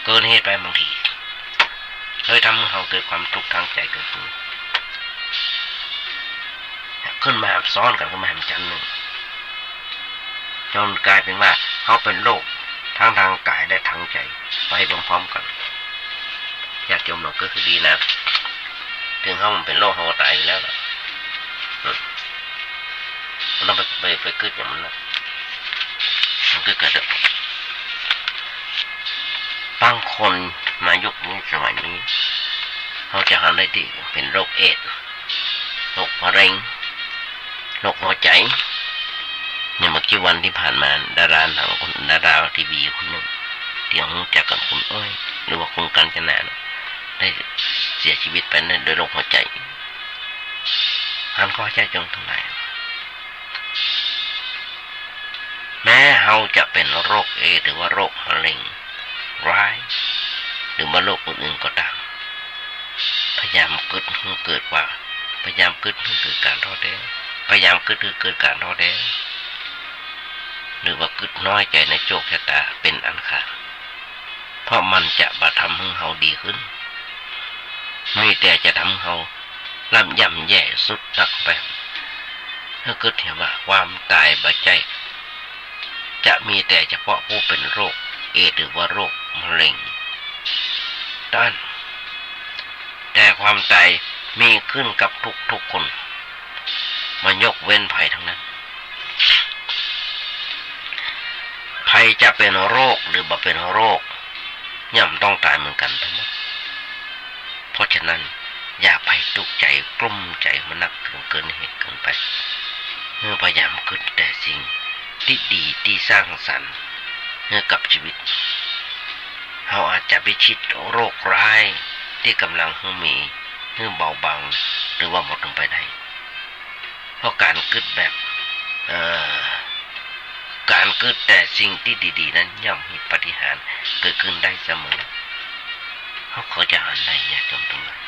เกินเหตุไปบางทีเลยทำให้เราเกิดความทุกข์ทางใจเกิดขึ้นมาซ้อนกันขึ้นมาแหมจันหนึ่งจนกลายเป็นว่าเขาเป็นโรคทั้งทางกายและทางใจไปพร้อมๆกันญาติโยมเราก็คือดีนะถึงเขามันเป็นโรคเขาตายอยู่แล้วมันต้องไปเกิดอย่างนั้นนะมันก็เกิดบางคนมายุคนี้สมัยนี้เขาจะหาได้ดีเป็นโรคเอดส์โรคมะเร็งโรคหัวใจเนี่ยเมื่อกี้วันที่ผ่านมาดาราหนังคนดาราทีวีคนหนึ่งที่เขาจากกับคุณอ้อยหรือว่าคุณกัญจนาได้เสียชีวิตไปโดยโรคหัวใจท่านก็ใจจงทั้งหลายแม้เขาจะเป็นโรคเอดส์หรือว่าโรคมะเร็งร้ายหรือว่าโรคอื่นๆก็ตามพยายามกึดให้เกิดว่าพยายามกึดให้เกิดการท้อแท้พยายามกึดให้เกิดการท้อแท้หรือว่ากึดน้อยใจในโชคชะตาเป็นอันขาดเพราะมันจะมาทำให้เราดีขึ้นไม่แต่จะทำให้เราลำย่ำแย่สุดหนักไปถ้าเกิดเห็นว่าความตายบาดใจจะมีแต่เฉพาะผู้เป็นโรคเอดส์หรือว่าโรคมะเร็งแต่ความตายมีขึ้นกับทุกคนมันยกเว้นภัยทั้งนั้นภัยจะเป็นโรคหรือบ่เป็นโรคย่อมต้องตายเหมือนกันทั้งหมดเพราะฉะนั้นอย่าไปทุกข์ใจกลุ้มใจมันนักถึงเกินเหตุเกินไปพยายามคิดแต่สิ่งที่ดีที่สร้างสรรค์กับชีวิตเราอาจจะไปชิดโรคร้ายที่กำลังมีเบาบางหรือว่าหมดลงไปได้เพราะการคิดแบบการคิดแต่สิ่งที่ดีๆนั้นย่อมมีปาฏิหาริย์เกิดขึ้นได้เสมอเขาจะอ่านได้เนี่ยจำตรงนั้น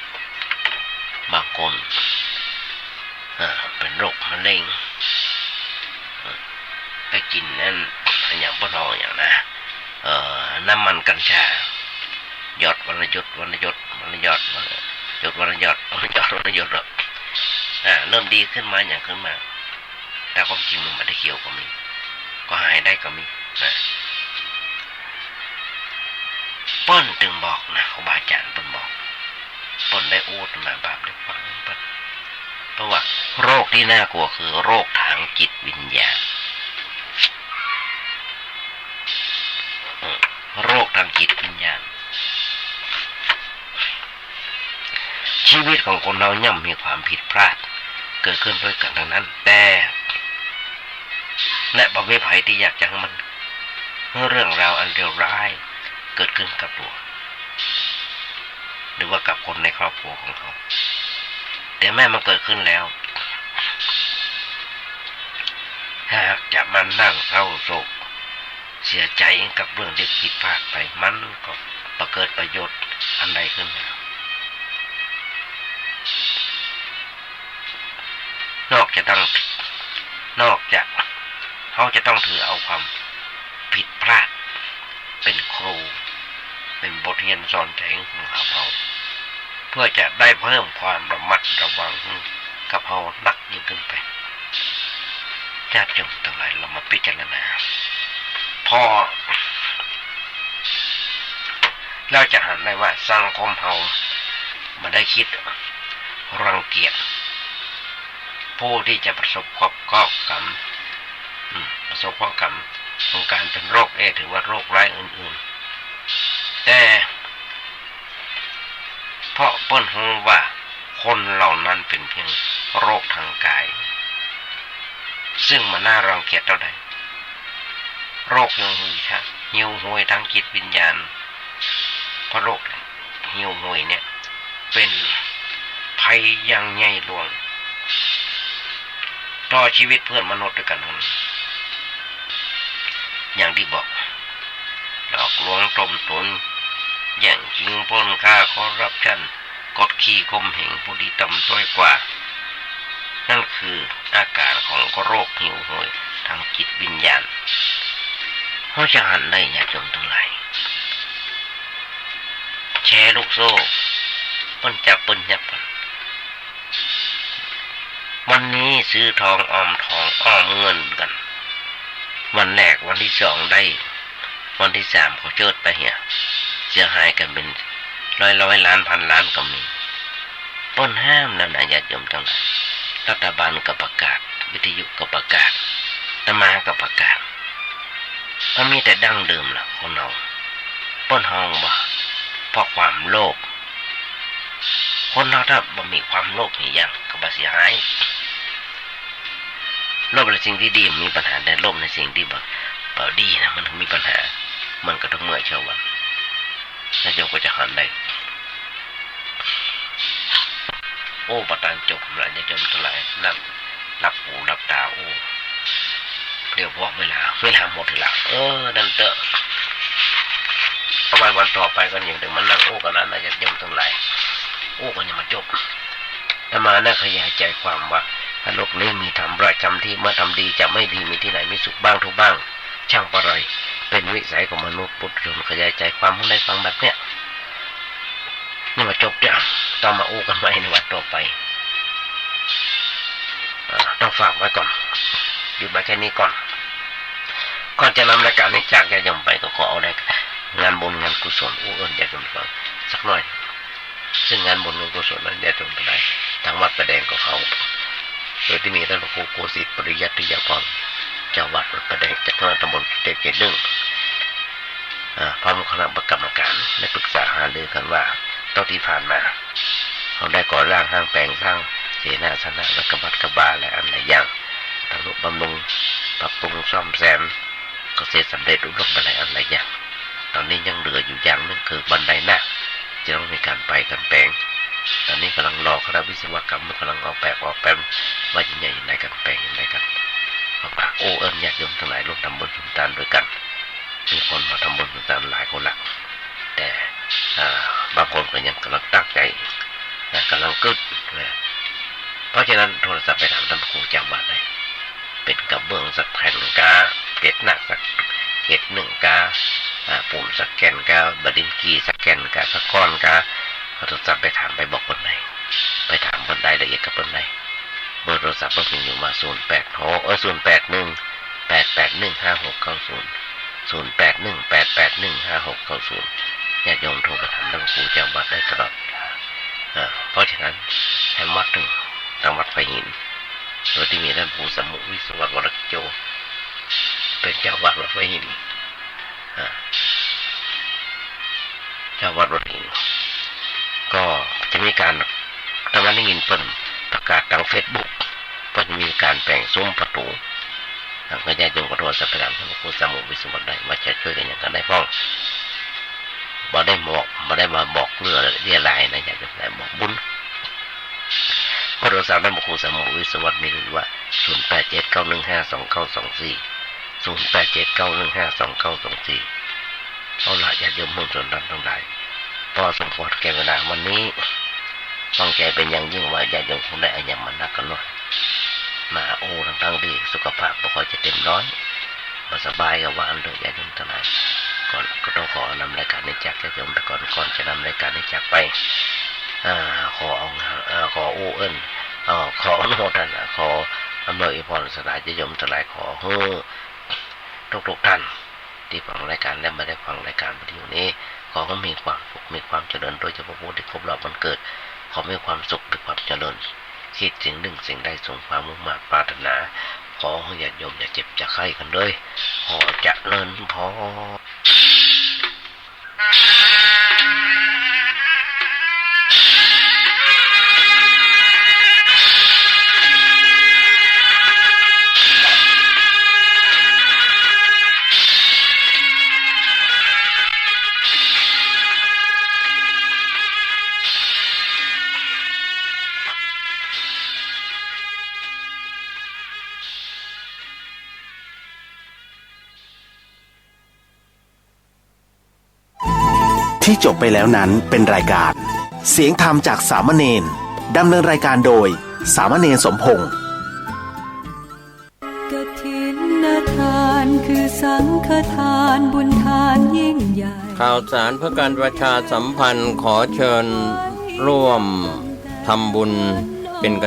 บางคนเป็นโรคมะเร็งไปกินนั่นอย่างพวกเราอย่างนะน้ำมันกัญชาหยดวันละหยดวันละหยดวันละหยดวันละหยดวันละหยดวันละหยดวันละหยดเริ่มดีขึ้นมาอย่างขึ้นมาแต่ความจริงมันไม่ได้เกี่ยวก็มีก็หายได้ก็มีเปิ้นถึงบอกนะครูบาอาจารย์เปิ้นบอกเปิ้นได้อู้มาบาปได้ฟังเปิ้นเพราะว่าโรคที่น่ากลัวคือโรคทางจิตวิญญาณโรคทางจิตวิญญาณชีวิตของคนเราย่อมมีความผิดพลาดเกิดขึ้นด้วยกันทั้งนั้นแต่และบ่มีภัยที่อยากจะให้มันเรื่องราวอันเลวร้ายเกิดขึ้นกับตัวหรือว่ากับคนในครอบครัวของเขาแต่แม้มันเกิดขึ้นแล้วหากจะมานั่งเศร้าโศกเสียใจกับเรื่องที่ผิดพลาดไปมันก็เกิดประโยชน์อันใดขึ้นมานอกจากเขาจะต้องถือเอาความผิดพลาดเป็นครูเป็นบทเรียนสอนใจของเรา พื่อจะได้เพิ่มความระมัดระวังกับเรานักยิ่งขึ้นไปญาติโยมทั้งหลายเรามาพิจารณาพอเราจะหันได้ว่าสังคมเรามาได้คิดรังเกียจผู้ที่จะประสบความก่อกรรมประสบความกรรมของการเป็นโรคหรือว่าโรคร้ายอื่นๆแต่เพราะเปิ้นรู้ว่าคนเหล่านั้นเป็นเพียงโรคทางกายซึ่งมันน่ารังเกียจเท่าใดโรคหิวโหยทางจิตวิญญาณเพราะโรคหิวโหยเนี่ยเป็นภัยอย่างใหญ่หลวงต่อชีวิตเพื่อนมนุษย์ด้วยกันทั้งนั้นอย่างที่บอกหลอกลวงต้มตุ๋นแย่งชิงปล้นฆ่าคอร์รัปชันกดขี่ข่มเหงผู้ที่ต่ำต้อยกว่านั่นคืออาการของโรคหิวโหยทางจิตวิญญาณเขาจะหันได้ญาติโยมทั้งหลายแชร์ลูกโซ่ปั้นจับปั้นยับกันวันนี้ซื้อทองออมเงินกันวันแรกวันที่2ได้วันที่3เขาเจิดไปเหี้ยเสียหายกันเป็นร้อยล้านพันล้านก็มีป้นห้ามแล้วนะญาติโยมทั้งหลายรัฐบาลก็ประกาศวิทยุก็ประกาศอาตมาก็ประกาศมันมีแต่ดั้งเดิมล่ะคนเราป้นห้องบ่เพราะความโลภคนเราถ้าบ่มีความโลภนี่ยังก็บ่เสียหายโลภในสิ่งที่ดีมีปัญหาแต่โลภในสิ่งที่บ่ดีนะมันมีปัญหามันก็ต้องเมื่อยเช้าวันแล้วโยมก็จะหันได้โอ้ประทานจบแล้วจะจมทั้งหลายนั่นรับหูรับตาโอ้เดี๋ยวพวกเวลาหมดแล้วนั่นเถอะเอาไว้วันต่อไปกันอย่างเดิมมันนั่งโอ้กันนั้นจะจมทั้งหลายโอ้กันยังมาจบแต่มาน่าขยายใจความว่าโลกนี้มีทำร้ายจำที่เมื่อทำดีจะไม่ดีมีที่ไหนมีสุขบ้างทุกบ้างช่างปะไรเป็นวิสัยของมนุษย์ปุถุชนขยายใจความให้ได้ฟังแบบเนี้ยนี่มาจบจ้ะต้องมาอู้กันใหม่ในวันต่อไปต้องฝากไว้ก่อนหยุดมาแค่นี้ก่อนจะนำรายการนี้จากญาติโยมไปก็ขอเอาได้งานบุญงานกุศลอู้เอิญญาติโยมฟังสักหน่อยซึ่งงานบุญงานกุศลนั้นญาติโยมไปได้ทางวัดประแดงก็เขาโดยที่มีท่านพระครูโกศิษฐ์ปริยัติยาพรเจ้าวัดวัดประแดงจากคณะตำบลเกศพร้อมคณะกรรมการได้ปรึกษาหารือกันว่าตอนที่ผ่านมาเขาได้ก่อร่างห้างแปลงสร้างเสนาสนะและกบัดกบาและอันหลายอย่างทำนุบำรุงปรับปรุงซ่อมแซมก็เสร็จสำเร็จรุ่งไปหลายอันหลายอย่างตอนนี้ยังเหลืออยู่อย่างนึงคือบันไดหน้าจะต้องมีการไปกันแปลงตอนนี้กำลังรอคณะวิศวกรรมกำลังออกแบบว่าจะใหญ่ในกันแปลงยังไงกันฝากโอ้เอิญญาติโยมทั้งหลายร่วมทำบุญสุนทานด้วยกันมีคนมาทำบุญสุนทานหลายคนละแต่บางคนก็ยังกำลังตั้งใจกำลังกึศเพราะฉะนั้นโทรศัพท์ไปถามท่านครูจังหวัดเลยเป็นกระเบื้องสักแผ่นกาเกล็ดหนักสักเกล็ด1 กาปูนสักแก่นกาบดินกีสักแก่นกาสักก้อนกาโทรศัพท์ไปถามไปบอกคนไหนไปถามคนใดละเอียดกับคนไหนเบอร์โทรศัพท์ก็มีอยู่มา0818815690 ญาติโยมโทรไปถามท่านครูเจ้าวัดได้ตลอดเพราะฉะนั้นแห่งวัดหนึ่งทางวัดไฟหินโดยที่มีท่านครูสมุวิศวกรโจเป็นเจ้าวัดวัดไฟหินเจ้าวัดวัดหินก็จะมีการทำงานได้ยินเปิ่นประกาศทางเฟซบุ๊กก็จะมีการแปลงซุ้มประตูทางญาติโยมก็โทรศัพท์ไปถามท่านครูสมุวิศวกรได้ว่าจะช่วยกันอย่างกันได้พ้องบ่ได้มาบอกเรื่องเรียลายนะอยากจะได้บอกบุญโทรศัพท์ท่านครูสมุวิศวกรมีว่า0879152924 เอาละญาติโยมมุ่งส่วนนั้นทั้งหลายพอสมควรแก่เวลาวันนี้ต้องใจเป็นอย่างยิ่งว่าญาติโยมคงได้อายังมันนักกันหน่อยมาโอ้ทั้งที่สุขภาพบ่ค่อยจะเต็มร้อยมาสบายกับว่าอันเถอะญาติโยมทั้งหลายก่อนก็ต้องขอนำรายการนี้จากญาติโยมไปก่อนจะนำรายการนี้จากไป ขอเอาขออู้เอิ้นขออนุโมทนาขออำนวยพรสลายจะยมสลายขอให้ทุกท่านที่ฟังรายการและไม่ได้ฟังรายการวิดีโอนี้ขอให้มีความสุขมีความเจริญโดยเฉพาะผู้ที่ครบรอบวันเกิดขอมีความสุขมีความเจริญคิดสิ่งหนึ่งสิ่งใดสมความมุ่งมั่นปรารถนาขอให้ญาติโยมอย่าเจ็บอย่าไข้กันเลยขอเจริญพร ที่จบไปแล้วนั้นเป็นรายการเสียงธรรมจากสามเณรดำเนินรายการโดยสามเณรสมพงษ์ กฐินทานคือสังฆทานบุญทานยิ่งใหญ่ ข่าวสารเพื่อการประชาสัมพันธ์ขอเชิญร่วมทำบุญเป็นกฐิน